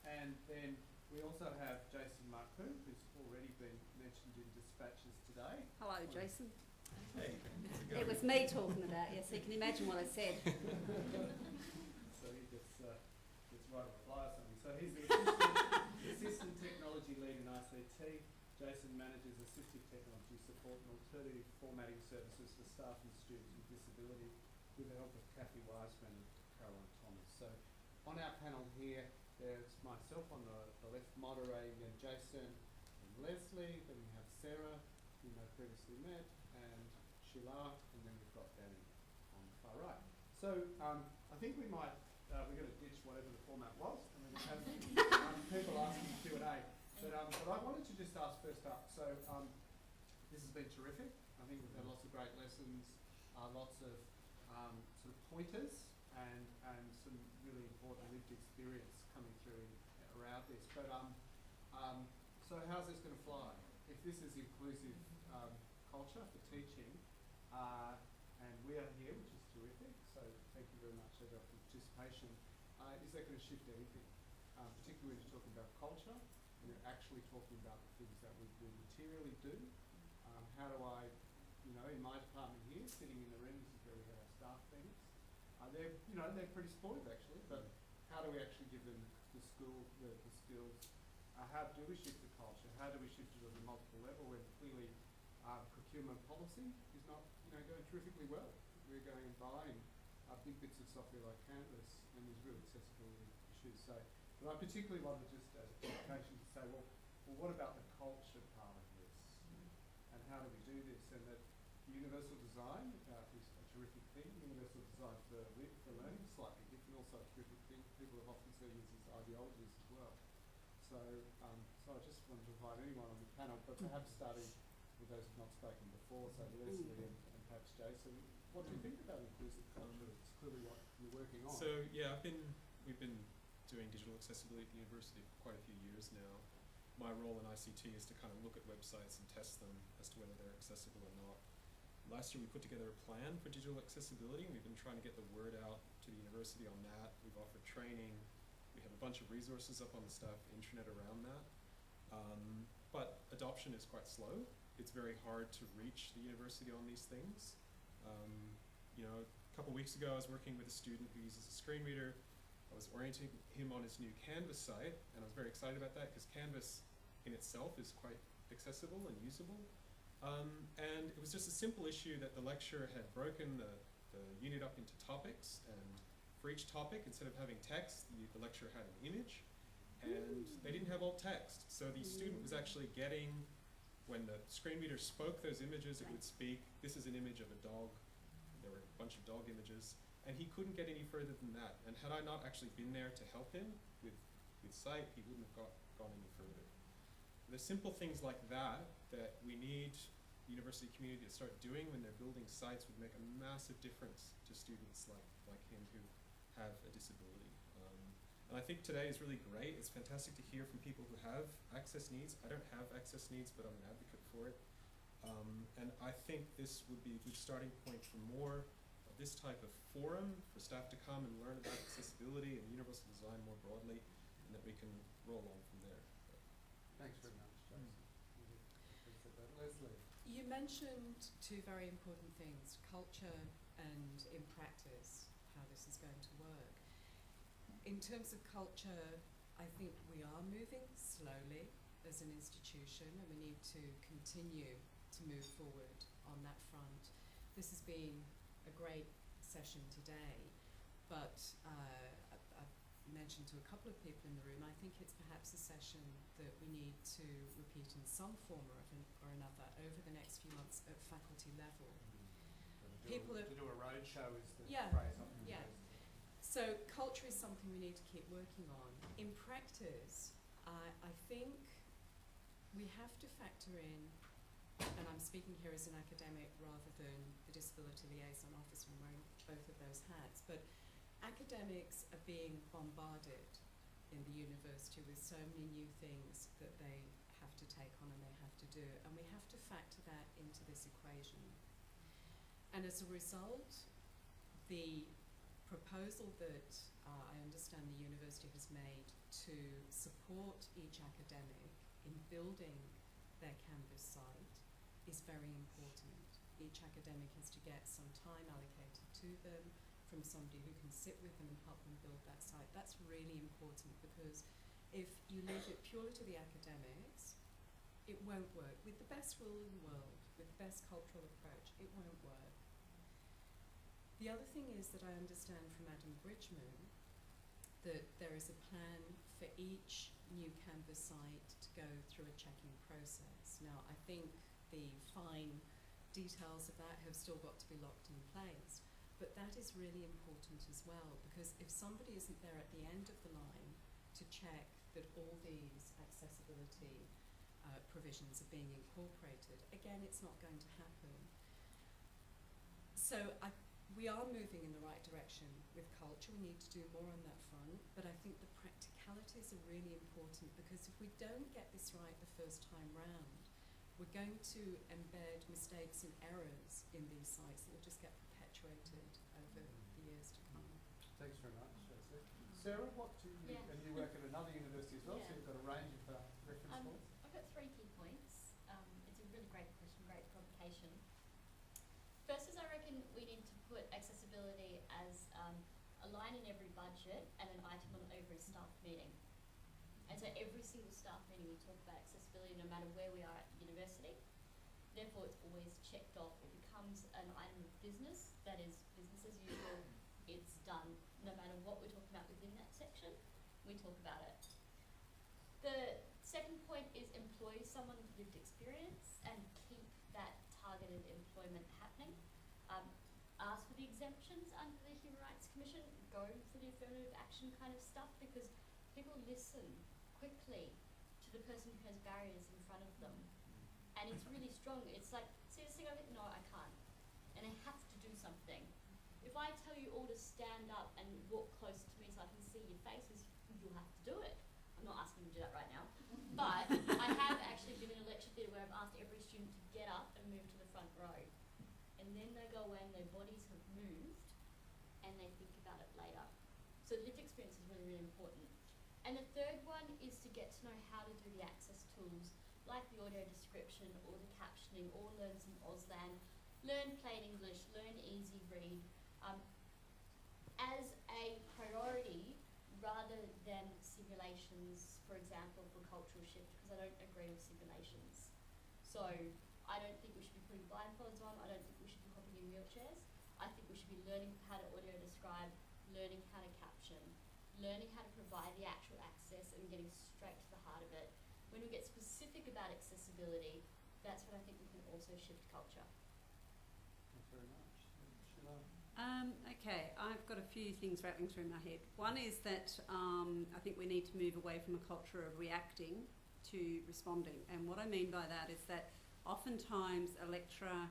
And then we also have Jason Marcoux, who's already been mentioned in dispatches today. Hello, Jason. Hey. It was me talking about you, so you can imagine what I said. So he gets right on the fly or something. So he's the assistant technology lead in ICT. Jason manages assistive technology support and alternative formatting services for staff and students with disability, with the help of Kathy Wiseman and Caroline Thomas. So on our panel here, there's myself on the left moderating, and Jason and Leslie. Then we have Sarah, who you previously met, and Sheelagh, and then we've got Danny on the far right. So I think we might, we're going to ditch whatever the format was, and we're going to have people asking Q&A. But I wanted to just ask first up, so this has been terrific. I think we've had lots of great lessons, lots of sort of pointers, and some really important lived experience coming through around this. But so how's this going to fly? If this is inclusive culture for teaching, and we are here, which is terrific, so thank you very much everyone for participation, is that going to shift anything? Particularly when you're talking about culture, and you're actually talking about the things that we materially do. How do I, in my department here, sitting in the room, this is where we have our staff meetings, they're pretty spoiled actually, but how do we actually give them the skills? How do we shift the culture? How do we shift it at a multiple level when clearly procurement policy is not going terrifically well? We're going and buying big bits of software like Canvas, and there's real accessibility issues. So, but I particularly wanted just as a qualification to say, well, what about the culture part of this? And how do we do this? And that universal design is a terrific thing. Universal design for learning is slightly different, also a terrific thing. People have often seen this as ideologies as well. So, so I just wanted to invite anyone on the panel, but perhaps starting with those who've not spoken before, so Leslie and perhaps Jason. What do you think about inclusive culture? It's clearly what you're working on. So yeah, we've been doing digital accessibility at the university for quite a few years now. My role in ICT is to kind of look at websites and test them as to whether they're accessible or not. Last year we put together a plan for digital accessibility, and we've been trying to get the word out to the university on that. We've offered training. We have a bunch of resources up on the staff intranet around that. But adoption is quite slow. It's very hard to reach the university on these things. A couple weeks ago I was working with a student who uses a screen reader. I was orienting him on his new Canvas site, and I was very excited about that because Canvas in itself is quite accessible and usable. And it was just a simple issue that the lecturer had broken the unit up into topics, and for each topic, instead of having text, the lecturer had an image, and they didn't have alt text. So the student was actually getting, when the screen reader spoke those images, it would speak, this is an image of a dog. There were a bunch of dog images, and he couldn't get any further than that. And had I not actually been there to help him with sight, he wouldn't have gone any further. The simple things like that we need the university community to start doing when they're building sites would make a massive difference to students like him who have a disability. And I think today is really great. It's fantastic to hear from people who have access needs. I don't have access needs, but I'm an advocate for it. And I think this would be a good starting point for more of this type of forum for staff to come and learn about accessibility and universal design more broadly, and that we can roll on from there. Thanks very much, Jason. Leslie. You mentioned two very important things, culture and in practice, how this is going to work. In terms of culture, I think we are moving slowly as an institution, and we need to continue to move forward on that front. This has been a great session today, but I've mentioned to a couple of people in the room, I think it's perhaps a session that we need to repeat in some form or another over the next few months at faculty level. To do a roadshow is the Yeah, phrase often yeah. used. So culture is something we need to keep working on. In practice, I think we have to factor in, and I'm speaking here as an academic rather than the disability liaison officer, I'm wearing both of those hats, but academics are being bombarded in the university with so many new things that they have to take on and they have to do, and we have to factor that into this equation. And as a result, the proposal that I understand the university has made to support each academic in building their Canvas site is very important. Each academic is to get some time allocated to them from somebody who can sit with them and help them build that site. That's really important, because if you leave it purely to the academics, it won't work. With the best will in the world, with the best cultural approach, it won't work. The other thing is that I understand from Adam Bridgman that there is a plan for each new Canvas site to go through a checking process. Now, I think the fine details of that have still got to be locked in place, but that is really important as well, because if somebody isn't there at the end of the line to check that all these accessibility provisions are being incorporated, again, it's not going to happen. So we are moving in the right direction with culture. We need to do more on that front, but I think the practicalities are really important, because if we don't get this right the first time round, we're going to embed mistakes and errors in these sites that will just get perpetuated over the years to come. Thanks very much, Joseph. Sarah, what do you, and you work at another university as well, so you've got a range of reference points. I've got 3 key points. It's a really great question, great provocation. First is, I reckon we need to put accessibility as a line in every budget and an item on every staff meeting. And so every single staff meeting we talk about accessibility, no matter where we are at the university. Therefore, it's always checked off. It becomes an item of business, that is business as usual. It's done. No matter what we're talking about within that section, we talk about it. The second point is employ someone with lived experience and keep that targeted employment happening. Ask for the exemptions under the Human Rights Commission, go for the affirmative action kind of stuff, because people listen quickly to the person who has barriers in front of them. And it's really strong. It's like, see this thing over here? No, I can't. And I have to do something. If I tell you all to stand up and walk closer to me so I can see your faces, you'll have to do it. I'm not asking you to do that right now. But I have actually been in a lecture theatre where I've asked every student to get up and move to the front row. And then they go away and their bodies have moved and they think about it later. So lived experience is really, really important. And the third one is to get to know how to do the access tools, like the audio description or the captioning, or learn some Auslan, learn plain English, learn easy read, as a priority rather than simulations, for example, for cultural shift, because I don't agree with simulations. So I don't think we should be putting blindfolds on, I don't think we should be hopping in wheelchairs. I think we should be learning how to audio describe, learning how to caption, learning how to provide the actual access and getting straight to the heart of it. When we get specific about accessibility, that's when I think we can also shift culture. Thanks very much. Sheelagh? Okay, I've got a few things rattling through my head. One is that I think we need to move away from a culture of reacting to responding. And what I mean by that is that oftentimes a lecturer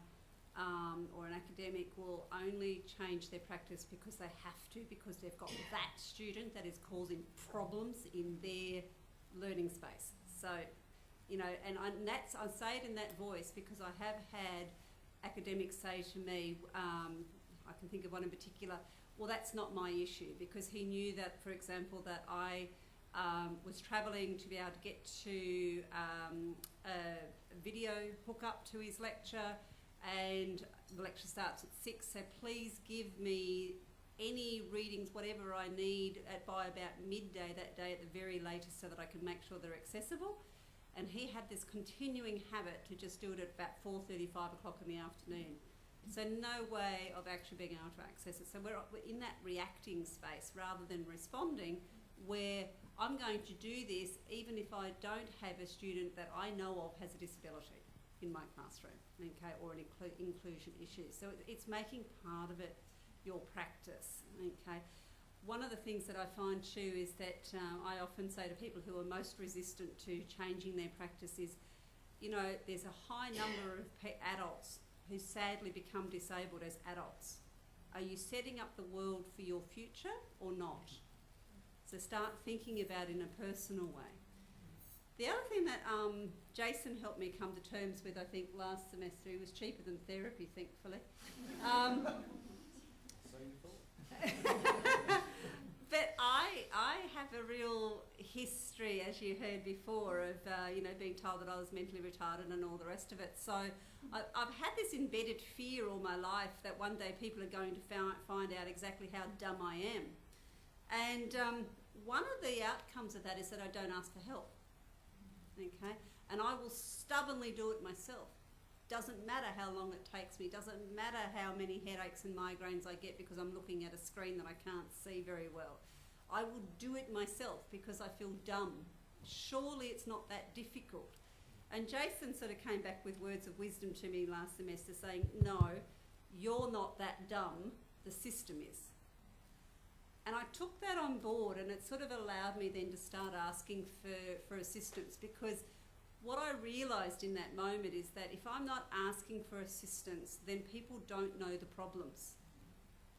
or an academic will only change their practice because they have to, because they've got that student that is causing problems in their learning space. So, you know, and I say it in that voice because I have had academics say to me, I can think of one in particular, well, that's not my issue, because he knew that, for example, that I was travelling to be able to get to a video hookup to his lecture, and the lecture starts at 6, so please give me any readings, whatever I need by about midday that day at the very latest, so that I can make sure they're accessible. And he had this continuing habit to just do it at about 4:30, 5 o'clock in the afternoon. So no way of actually being able to access it. So we're in that reacting space rather than responding, where I'm going to do this even if I don't have a student that I know of has a disability in my classroom, okay, or an inclusion issue. So it's making part of it your practice, okay. One of the things that I find too is that I often say to people who are most resistant to changing their practice is, you know, there's a high number of adults who sadly become disabled as adults. Are you setting up the world for your future or not? So start thinking about it in a personal way. The other thing that Jason helped me come to terms with, I think, last semester, he was cheaper than therapy, thankfully. But I have a real history, as you heard before, of you know, being told that I was mentally retarded and all the rest of it. So I've had this embedded fear all my life that one day people are going to find out exactly how dumb I am. And one of the outcomes of that is that I don't ask for help, okay? And I will stubbornly do it myself. Doesn't matter how long it takes me, doesn't matter how many headaches and migraines I get because I'm looking at a screen that I can't see very well. I will do it myself because I feel dumb. Surely it's not that difficult. And Jason sort of came back with words of wisdom to me last semester saying, no, you're not that dumb, the system is. And I took that on board, and it sort of allowed me then to start asking for assistance, because what I realised in that moment is that if I'm not asking for assistance, then people don't know the problems,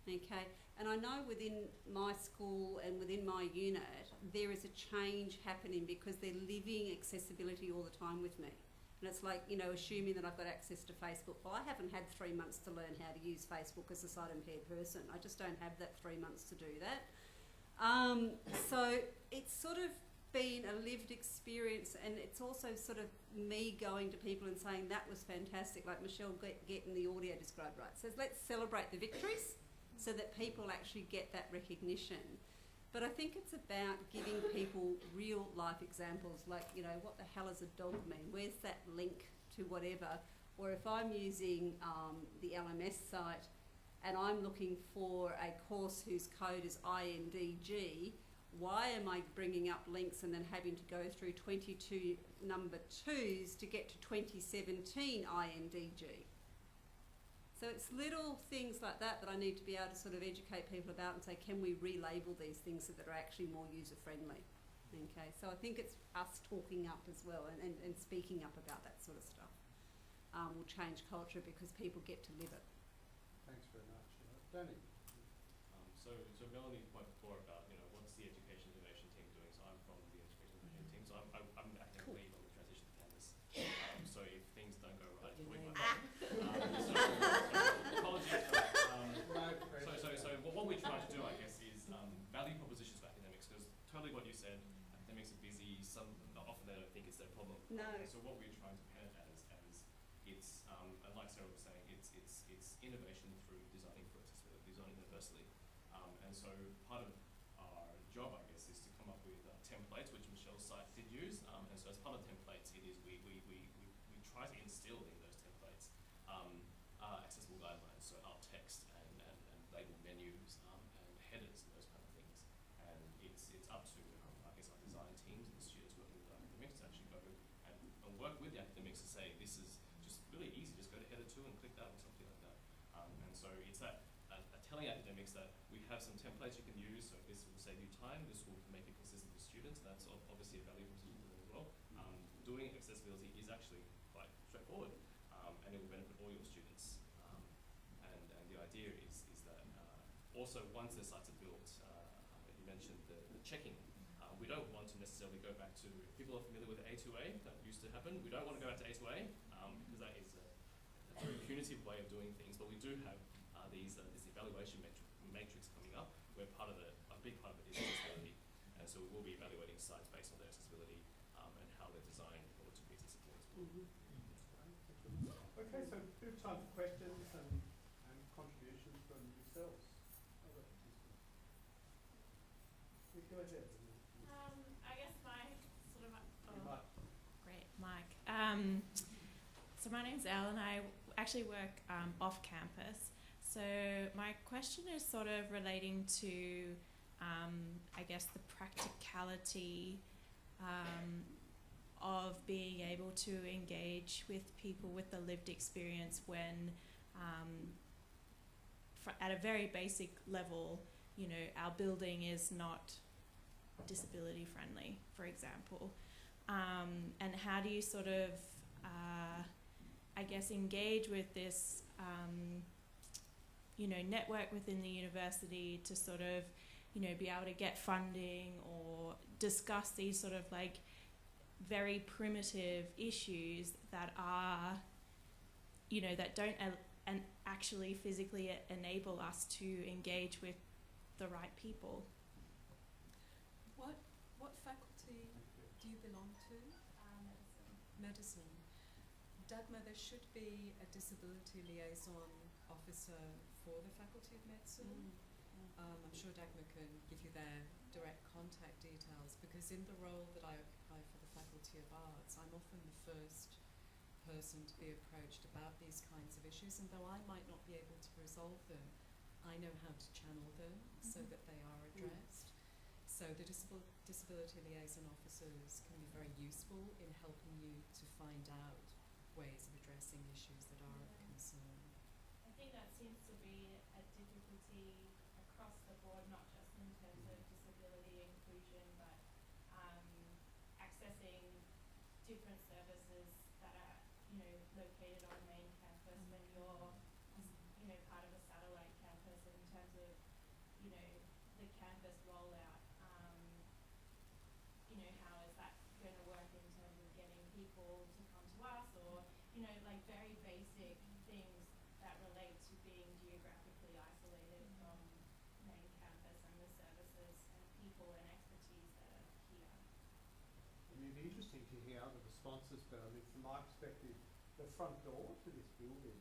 okay? And I know within my school and within my unit, there is a change happening because they're living accessibility all the time with me. And it's like, you know, assuming that I've got access to Facebook. Well, I haven't had 3 months to learn how to use Facebook as a sight-impaired person. I just don't have that 3 months to do that. So it's sort of been a lived experience, and it's also sort of me going to people and saying that was fantastic, like Michelle getting the audio described right. So let's celebrate the victories so that people actually get that recognition. But I think it's about giving people real life examples, like, you know, what the hell does a dog mean? Where's that link to whatever? Or if I'm using the LMS site and I'm looking for a course whose code is INDG, why am I bringing up links and then having to go through 22 number 2s to get to 2017 INDG? So it's little things like that that I need to be able to sort of educate people about and say, can we relabel these things so that are actually more user-friendly? Okay, so I think it's us talking up as well and speaking up about that sort of stuff will change culture because people get to live it. Thanks very much. Danny? So Melanie's point before about, you know, what's the Education Innovation team doing? So I'm from the Education Innovation team, so I'm acting lead on the transition to Canvas. So if things don't go right, it's my fault. Apologies for that. So what we try to do, I guess, is value propositions for academics, because totally what you said, academics are busy, often they don't think it's their problem. No. So what we're trying to pen it as it's, and like Sarah was saying, it's innovation through designing for accessibility, designing universally. And so part of our job, I guess, is to come up with templates, which Michelle's site did use. And so as part of the templates, it is we try to instill in those templates accessible guidelines, so alt text and label menus and headers and those kind of things. And it's up to I guess our design teams and the students working with academics to actually go and work with the academics to say this is just really easy, just go to header 2 and click that or something like that. And so it's that telling academics that we have some templates you can use, so this will save you time, this will make it consistent with students, that's obviously a value proposition for them as well. Doing accessibility is actually quite straightforward, and it will benefit all your students. And the idea is that also once the sites are built, you mentioned the checking. We don't want to necessarily go back to, if people are familiar with A2A, that used to happen, we don't want to go back to A2A, because that is a very punitive way of doing things, but we do have this evaluation matrix coming up, where a big part of it is accessibility, and so we will be evaluating sites based on their accessibility and how they're designed in order to be accessible as well. Okay, so a bit of time for questions and contributions from yourselves. Go ahead. I guess my sort of You might. Great. mic. So my name's Elle, and I actually work off campus. So my question is sort of relating to, I guess, the practicality of being able to engage with people with the lived experience when, at a very basic level, you know, our building is not disability friendly, for example. And how do you sort of, I guess, engage with this, you know, network within the university to sort of, you know, be able to get funding or discuss these sort of like very primitive issues that are, you know, that don't and actually physically enable us to engage with the right people. What faculty do you belong to? Medicine. Dagmar, there should be a disability liaison officer for the Faculty of Medicine. I'm sure Dagmar can give you their direct contact details, because in the role that I occupy for the Faculty of Arts, I'm often the first person to be approached about these kinds of issues, and though I might not be able to resolve them, I know how to channel them so that they are addressed. So the disability liaison officers can be very useful in helping you to find out ways of addressing issues that are of concern. I think that seems to be a difficulty across the board, not just in terms of disability inclusion, but accessing different services that are, you know, located on main campus when you're, you know, part of a satellite campus, in terms of, you know, the campus rollout. You know, how is that going to work in terms of getting people to come to us, or, you know, like very basic things that relate to being geographically isolated from main campus and the services and people and expertise that are here. I mean, it'd be interesting to hear other responses, but I mean, from my perspective, the front door to this building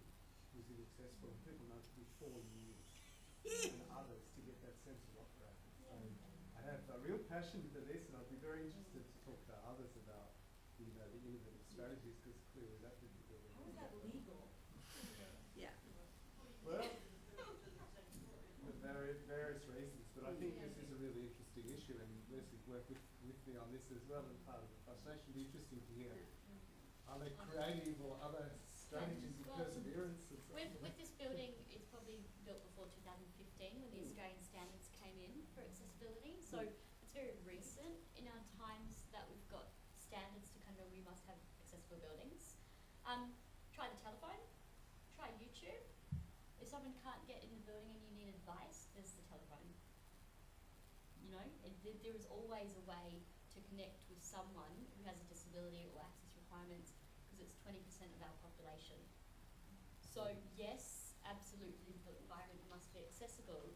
was inaccessible, and people know it to be 4 years and others to get that sense of operating. So I have a real passion for this, and I'd be very interested to talk to others about, you know, the innovative strategies, because clearly that would be really How is that legal? Yeah. well, for various reasons, but I think this is a really interesting issue, and Leslie's worked with me on this as well, and part of the frustration. It'd be interesting to hear, are there creative or other strategies of perseverance? With this building, it's probably built before 2015 when the Australian standards came in for accessibility, so it's very recent in our times that we've got standards to kind of know we must have accessible buildings. Try the telephone, try YouTube. If someone can't get in the building and you need advice, there's the telephone. You know, there is always a way to connect with someone who has a disability or access requirements, because it's 20% of our population. So yes, absolutely, the environment must be accessible,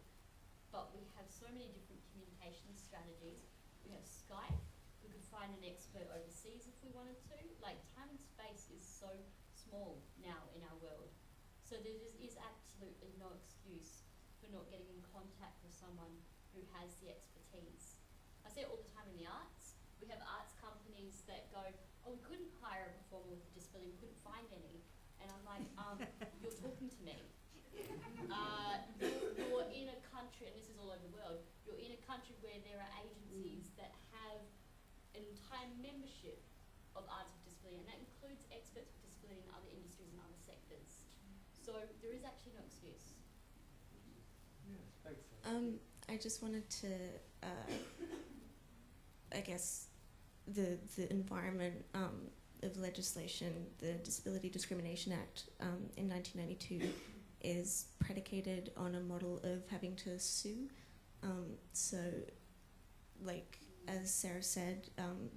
but we have so many different communication strategies. We have Skype. We could find an expert overseas if we wanted to. Like, time and space is so small now in our world. So there is absolutely no excuse for not getting in contact with someone who has the expertise. I see it all the time in the arts. We have arts companies that go, oh, we couldn't hire a performer with a disability, we couldn't find any. And I'm like, you're talking to me. You're in a country, and this is all over the world, you're in a country where there are agencies that have an entire membership of arts with disability, and that includes experts with disability in other industries and other sectors. So there is actually no excuse. Yeah, thanks. I just wanted to, I guess, the environment of legislation, the Disability Discrimination Act in 1992 is predicated on a model of having to sue. So, like as Sarah said,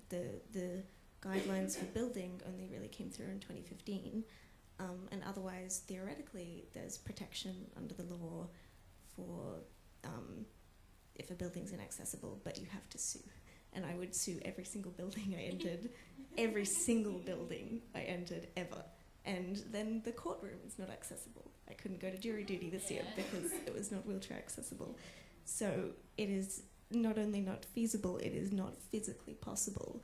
the guidelines for building only really came through in 2015, and otherwise, theoretically, there's protection under the law for if a building's inaccessible, but you have to sue. And I would sue every single building I entered, every single building I entered ever. And then the courtroom is not accessible. I couldn't go to jury duty this year because it was not wheelchair accessible. So it is not only not feasible, it is not physically possible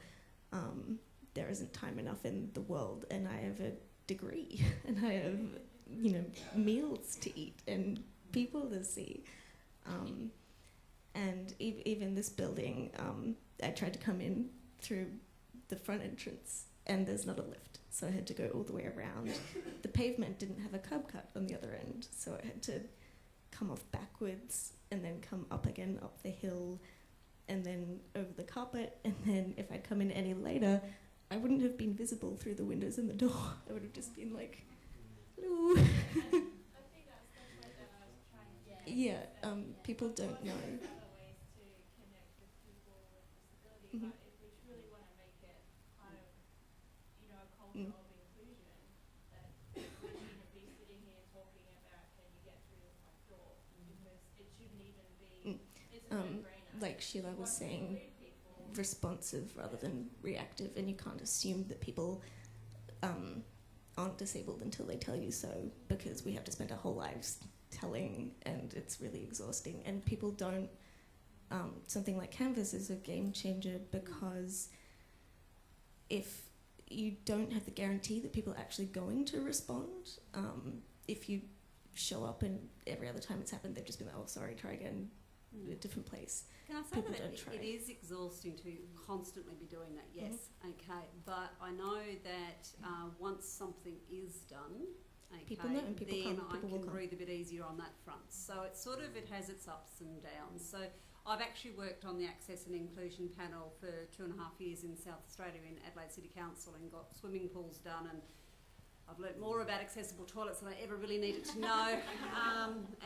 there isn't time enough in the world, and I have a degree, and I have, you know, meals to eat and people to see. And even this building, I tried to come in through the front entrance, and there's not a lift, so I had to go all the way around. The pavement didn't have a curb cut on the other end, so I had to come off backwards and then come up again up the hill and then over the carpet, and then if I'd come in any later, I wouldn't have been visible through the windows and the door. I would have just been like, hello. Yeah, people don't know. Mm-hmm. But if we truly want to make it part of, you know, a culture of inclusion, that we shouldn't be sitting here talking about can you get through the front door, because it shouldn't even be, it's a no-brainer. Like Sheelagh was saying, responsive rather than reactive, and you can't assume that people aren't disabled until they tell you so, because we have to spend our whole lives telling, and it's really exhausting, and people don't. Something like Canvas is a game changer, because if you don't have the guarantee that people are actually going to respond, if you show up and every other time it's happened they've just been like, oh sorry, try again, a different place. Can I say people that don't try. it is exhausting to constantly be doing that, yes, okay, but I know that once something is done, okay, People know and people then come, people I will can come. breathe a bit easier on that front. So it's sort of, it has its ups and downs. So I've actually worked on the Access and Inclusion panel for 2.5 years in South Australia in Adelaide City Council, and got swimming pools done, and I've learnt more about accessible toilets than I ever really needed to know,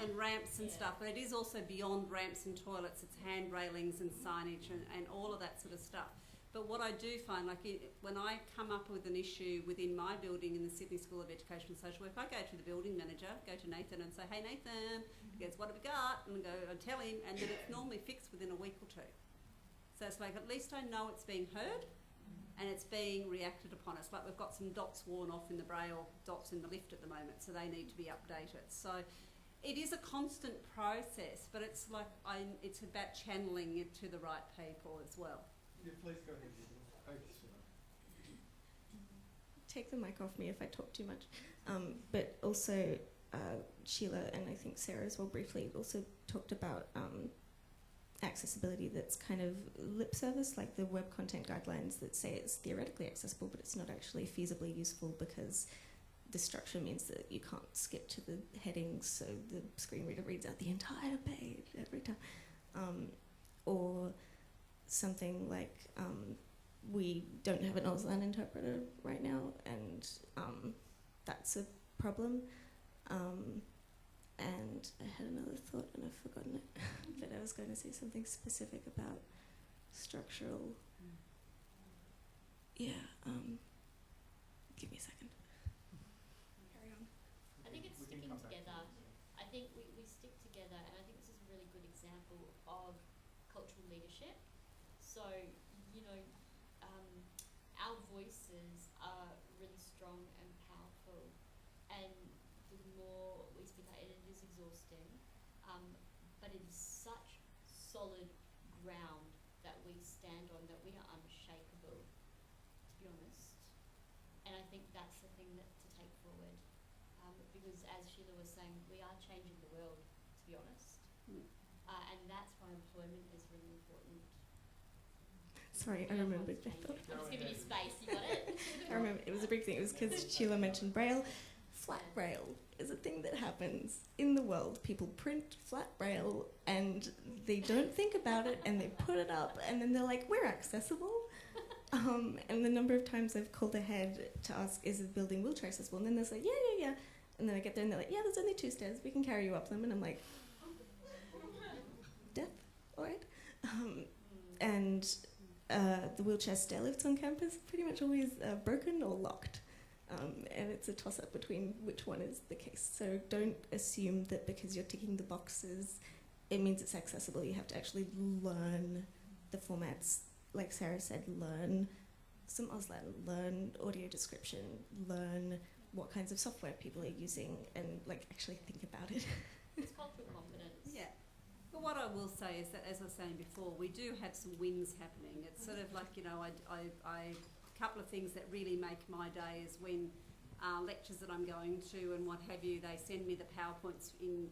and ramps and stuff. But it is also beyond ramps and toilets. It's hand railings and signage and all of that sort of stuff. But what I do find, like when I come up with an issue within my building in the Sydney School of Education and Social Work, I go to the building manager, go to Nathan and say, hey Nathan, he goes, what have we got? And I tell him, and then it's normally fixed within a week or two. So it's like, at least I know it's being heard and it's being reacted upon. It's like we've got some dots worn off in the braille dots in the lift at the moment, so they need to be updated. So it is a constant process, but it's like it's about channeling it to the right people as well. Yeah, please go ahead. Thank you, Sheelagh. Take the mic off me if I talk too much. But also, Sheelagh and I think Sarah as well briefly also talked about accessibility that's kind of lip service, like the web content guidelines that say it's theoretically accessible, but it's not actually feasibly useful because the structure means that you can't skip to the headings, so the screen reader reads out the entire page every time. Or something like we don't have an Auslan interpreter right now, and that's a problem. And I had another thought and I've forgotten it, but I was going to say something specific about structural. Yeah, give me a second. Carry on. I think it's sticking together. I think we stick together, and I think this is a really good example of cultural leadership. So, you know, our voices are really strong and powerful, and the more we speak out, it is exhausting, but it is such solid ground that we stand on, that we are unshakable, to be honest. And I think that's the thing that to take forward, because as Sheelagh was saying, we are changing the world, to be honest, and that's why employment is really important. Sorry, I remembered. I'm just giving you space, you got it? I remember, it was a big thing. It was because Sheelagh mentioned braille. Flat braille is a thing that happens in the world. People print flat braille and they don't think about it and they put it up and then they're like, we're accessible. And the number of times I've called ahead to ask, is the building wheelchair accessible? And then they're like, yeah. And then I get there and they're like, yeah, there's only 2 stairs. We can carry you up them. And I'm like, death, all right. And the wheelchair stair lifts on campus are pretty much always broken or locked. And it's a toss-up between which one is the case. So don't assume that because you're ticking the boxes, it means it's accessible. You have to actually learn the formats. Like Sarah said, learn some Auslan, learn audio description, learn what kinds of software people are using, and like actually think about it. It's cultural confidence. Yeah. But what I will say is that, as I was saying before, we do have some wins happening. It's sort of like, you know, I couple of things that really make my day is when lectures that I'm going to and what have you, they send me the PowerPoints in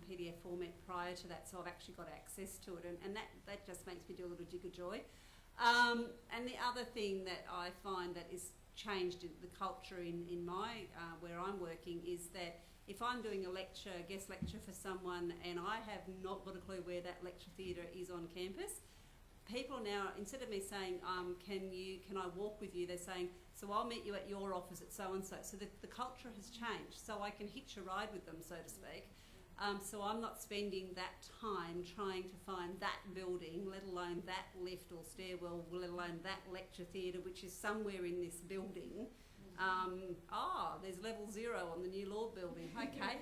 PDF format prior to that, so I've actually got access to it, and that just makes me do a little jig of joy. And the other thing that I find that is changed in the culture in my where I'm working is that if I'm doing a lecture, a guest lecture for someone, and I have not got a clue where that lecture theatre is on campus, people now, instead of me saying, can I walk with you, they're saying, so I'll meet you at your office at so-and-so. So the culture has changed, so I can hitch a ride with them, so to speak. So I'm not spending that time trying to find that building, let alone that lift or stairwell, let alone that lecture theatre, which is somewhere in this building. There's level 0 on the new law building. Okay.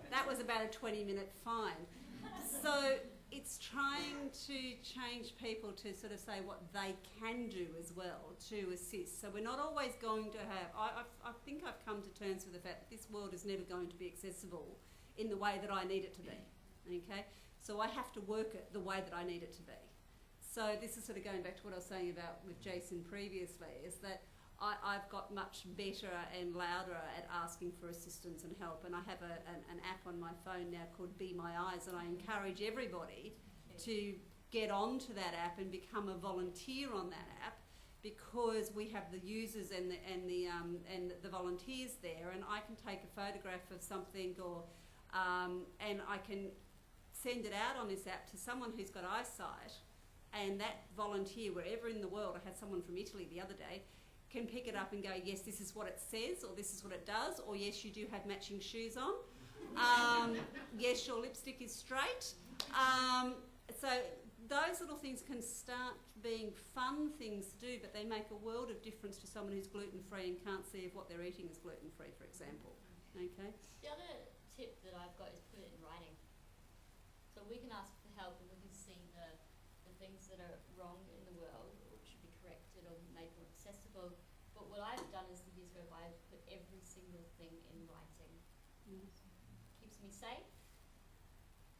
That was about a 20-minute fine. So it's trying to change people to sort of say what they can do as well to assist. So we're not always going to have... I think I've come to terms with the fact that this world is never going to be accessible in the way that I need it to be. Okay? So I have to work it the way that I need it to be. So this is sort of going back to what I was saying about with Jason previously, is that I've got much better and louder at asking for assistance and help, and I have an app on my phone now called Be My Eyes, and I encourage everybody to get onto that app and become a volunteer on that app, because we have the users and the volunteers there, and I can take a photograph of something or and I can send it out on this app to someone who's got eyesight, and that volunteer, wherever in the world, I had someone from Italy the other day, can pick it up and go, yes, this is what it says, or this is what it does, or yes, you do have matching shoes on. Yes, your lipstick is straight. So those little things can start being fun things to do, but they make a world of difference to someone who's gluten-free and can't see if what they're eating is gluten-free, for example. Okay? The other tip that I've got is put it in writing. So we can ask for help and we can see the things that are wrong in the world or should be corrected or made more accessible. But what I've done as the years go by, I've put every single thing in writing. Keeps me safe,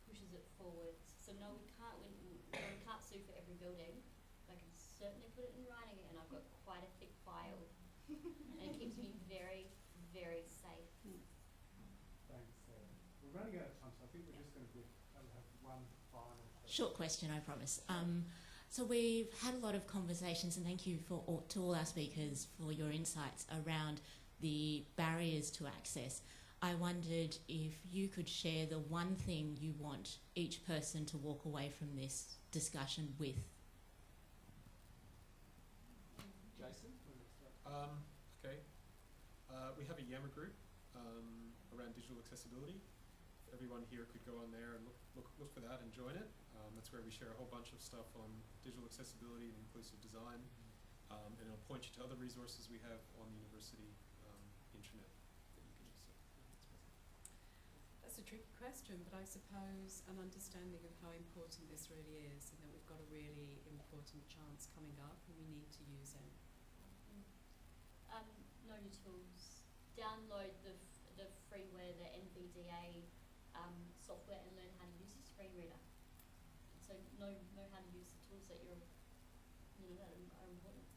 pushes it forward. So no, we can't sue for every building, but I can certainly put it in writing, and I've got quite a thick file, and it keeps me very, very safe. Thanks, Sarah. We're running out of time, so I think we're just going to have one final question. Short question, I promise. So we've had a lot of conversations, and thank you to all our speakers for your insights around the barriers to access. I wondered if you could share the one thing you want each person to walk away from this discussion with. Jason? Okay. We have a Yammer group around digital accessibility. Everyone here could go on there and look for that and join it. That's where we share a whole bunch of stuff on digital accessibility and inclusive design, and it'll point you to other resources we have on the university intranet that you can also. That's a tricky question, but I suppose an understanding of how important this really is, and that we've got a really important chance coming up and we need to use it. Know your tools. Download the freeware, the NVDA software, and learn how to use your screen reader. So know how to use the tools that that are important.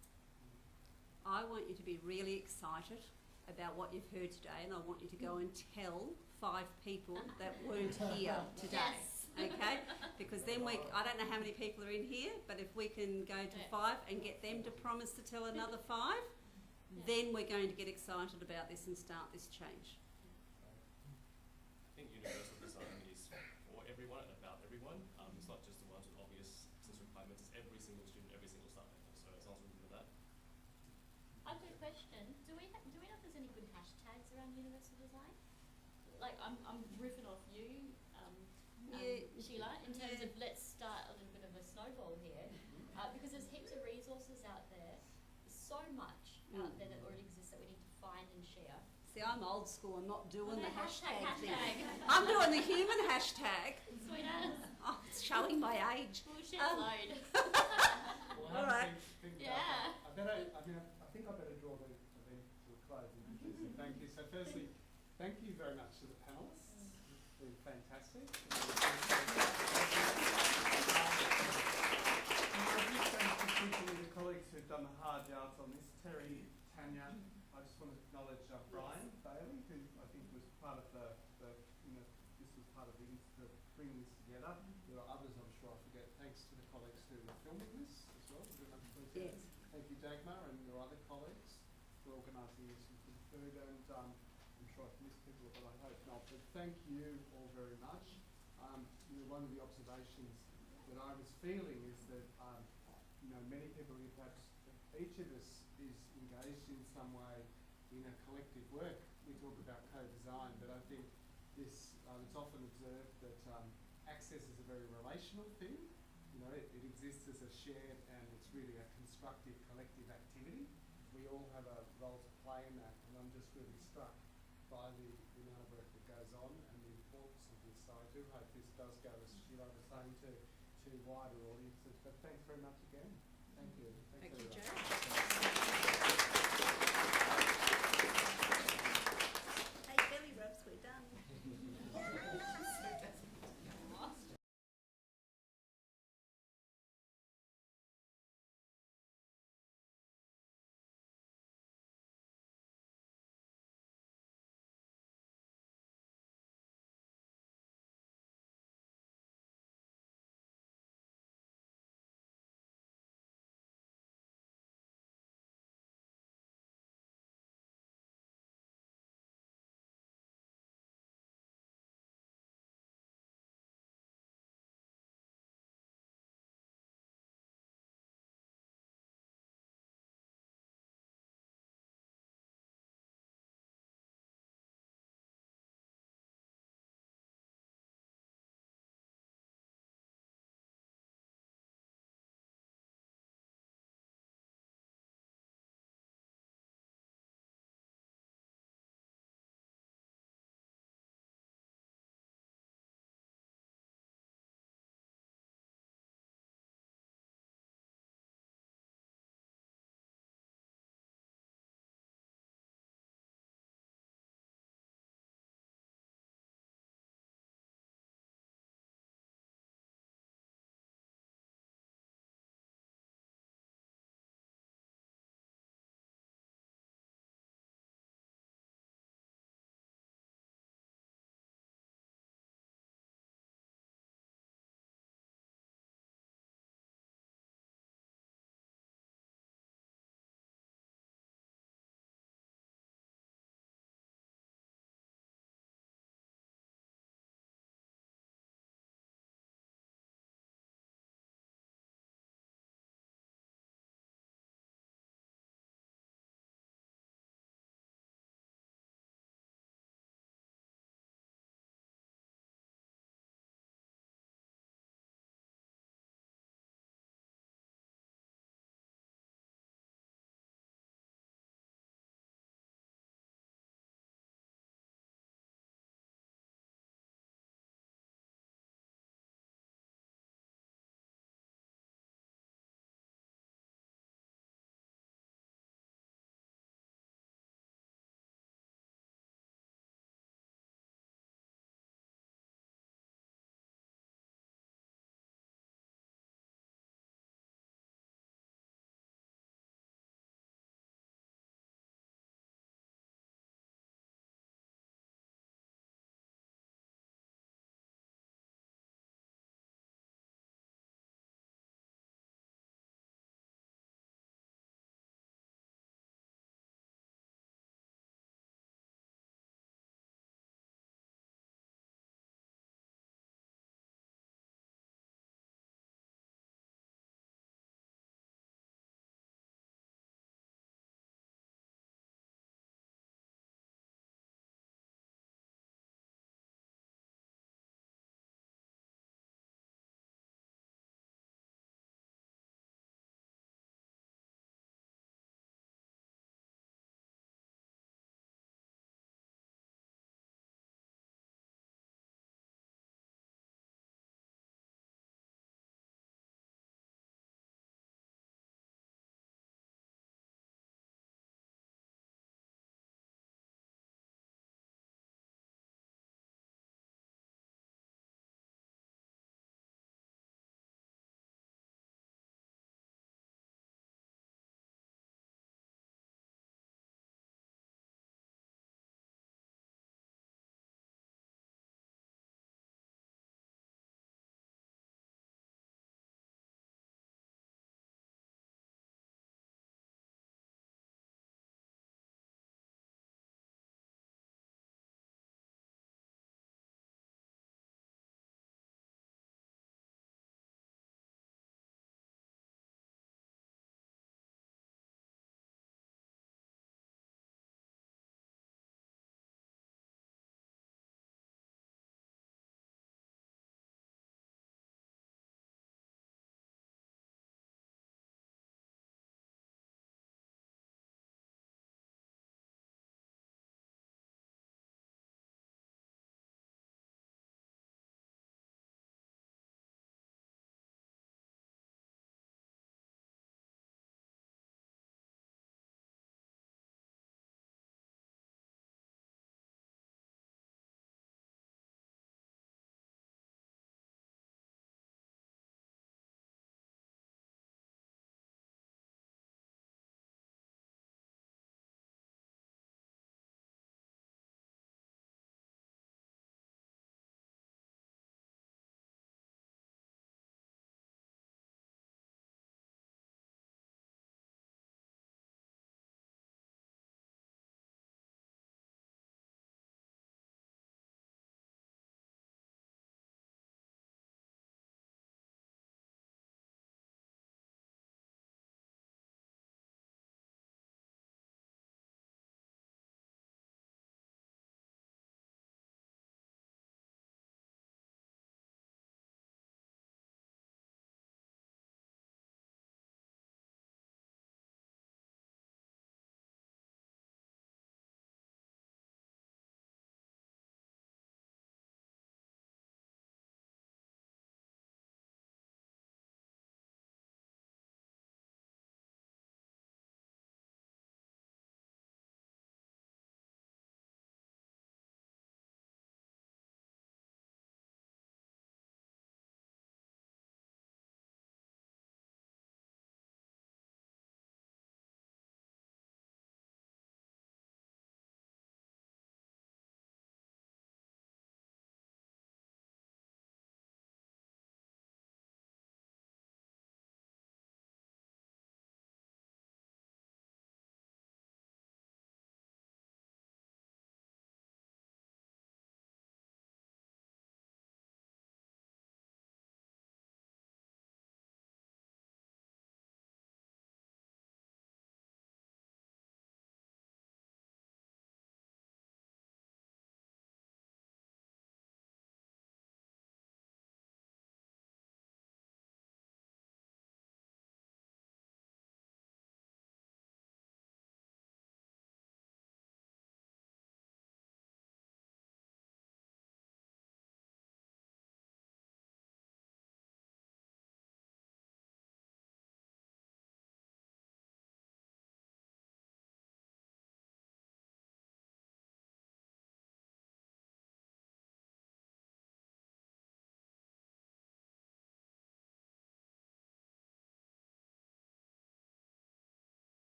I want you to be really excited about what you've heard today, and I want you to go and tell 5 people that weren't here today. Yes. Okay? Because then I don't know how many people are in here, but if we can go to 5 and get them to promise to tell another 5, then we're going to get excited about this and start this change. I think universal design is for everyone and about everyone. It's not just the ones with obvious access requirements, it's every single student, every single staff member. So as long as we do that. I've got a question. Do we know if there's any good hashtags around universal design? Like I'm riffing off you, Sheelagh, in terms of let's start a little bit of a snowball here, because there's heaps of resources out there. There's so much out there that already exists that we need to find and share. See, I'm old school. I'm not doing the hashtag thing. Hashtag. I'm doing the human hashtag. Sweet as. Oh, it's showing my age. Bullshit load. All right. Yeah. I think I better draw the event to a close. Thank you. So firstly, thank you very much to the panellists. It's been fantastic. I'd just thank particularly the colleagues who've done the Tanya. I just want to acknowledge Brian Bailey, who I think was part of the this was part of the bringing this together. There are others I'm sure I forget. Thanks to the colleagues who were filming this as well. Very much appreciated. Yes. Thank you, Dagmar, and your other colleagues for organising this and for the food. And I'm sure I've missed people, but I hope not. But thank you all very much. One of the observations that I was feeling is that many people here, perhaps each of us is engaged in some way in a collective work. We talk about co-design, but I think this it's often observed that access is a very relational thing. It exists as a shared and it's really a constructive collective activity. We all have a role to play in that, and I'm just really struck by the amount of work that goes on and the importance of this. So I do hope this does go, as Sheelagh was saying, to wider audiences. But thanks very much again. Thank you. Thank you, everyone. Gerard.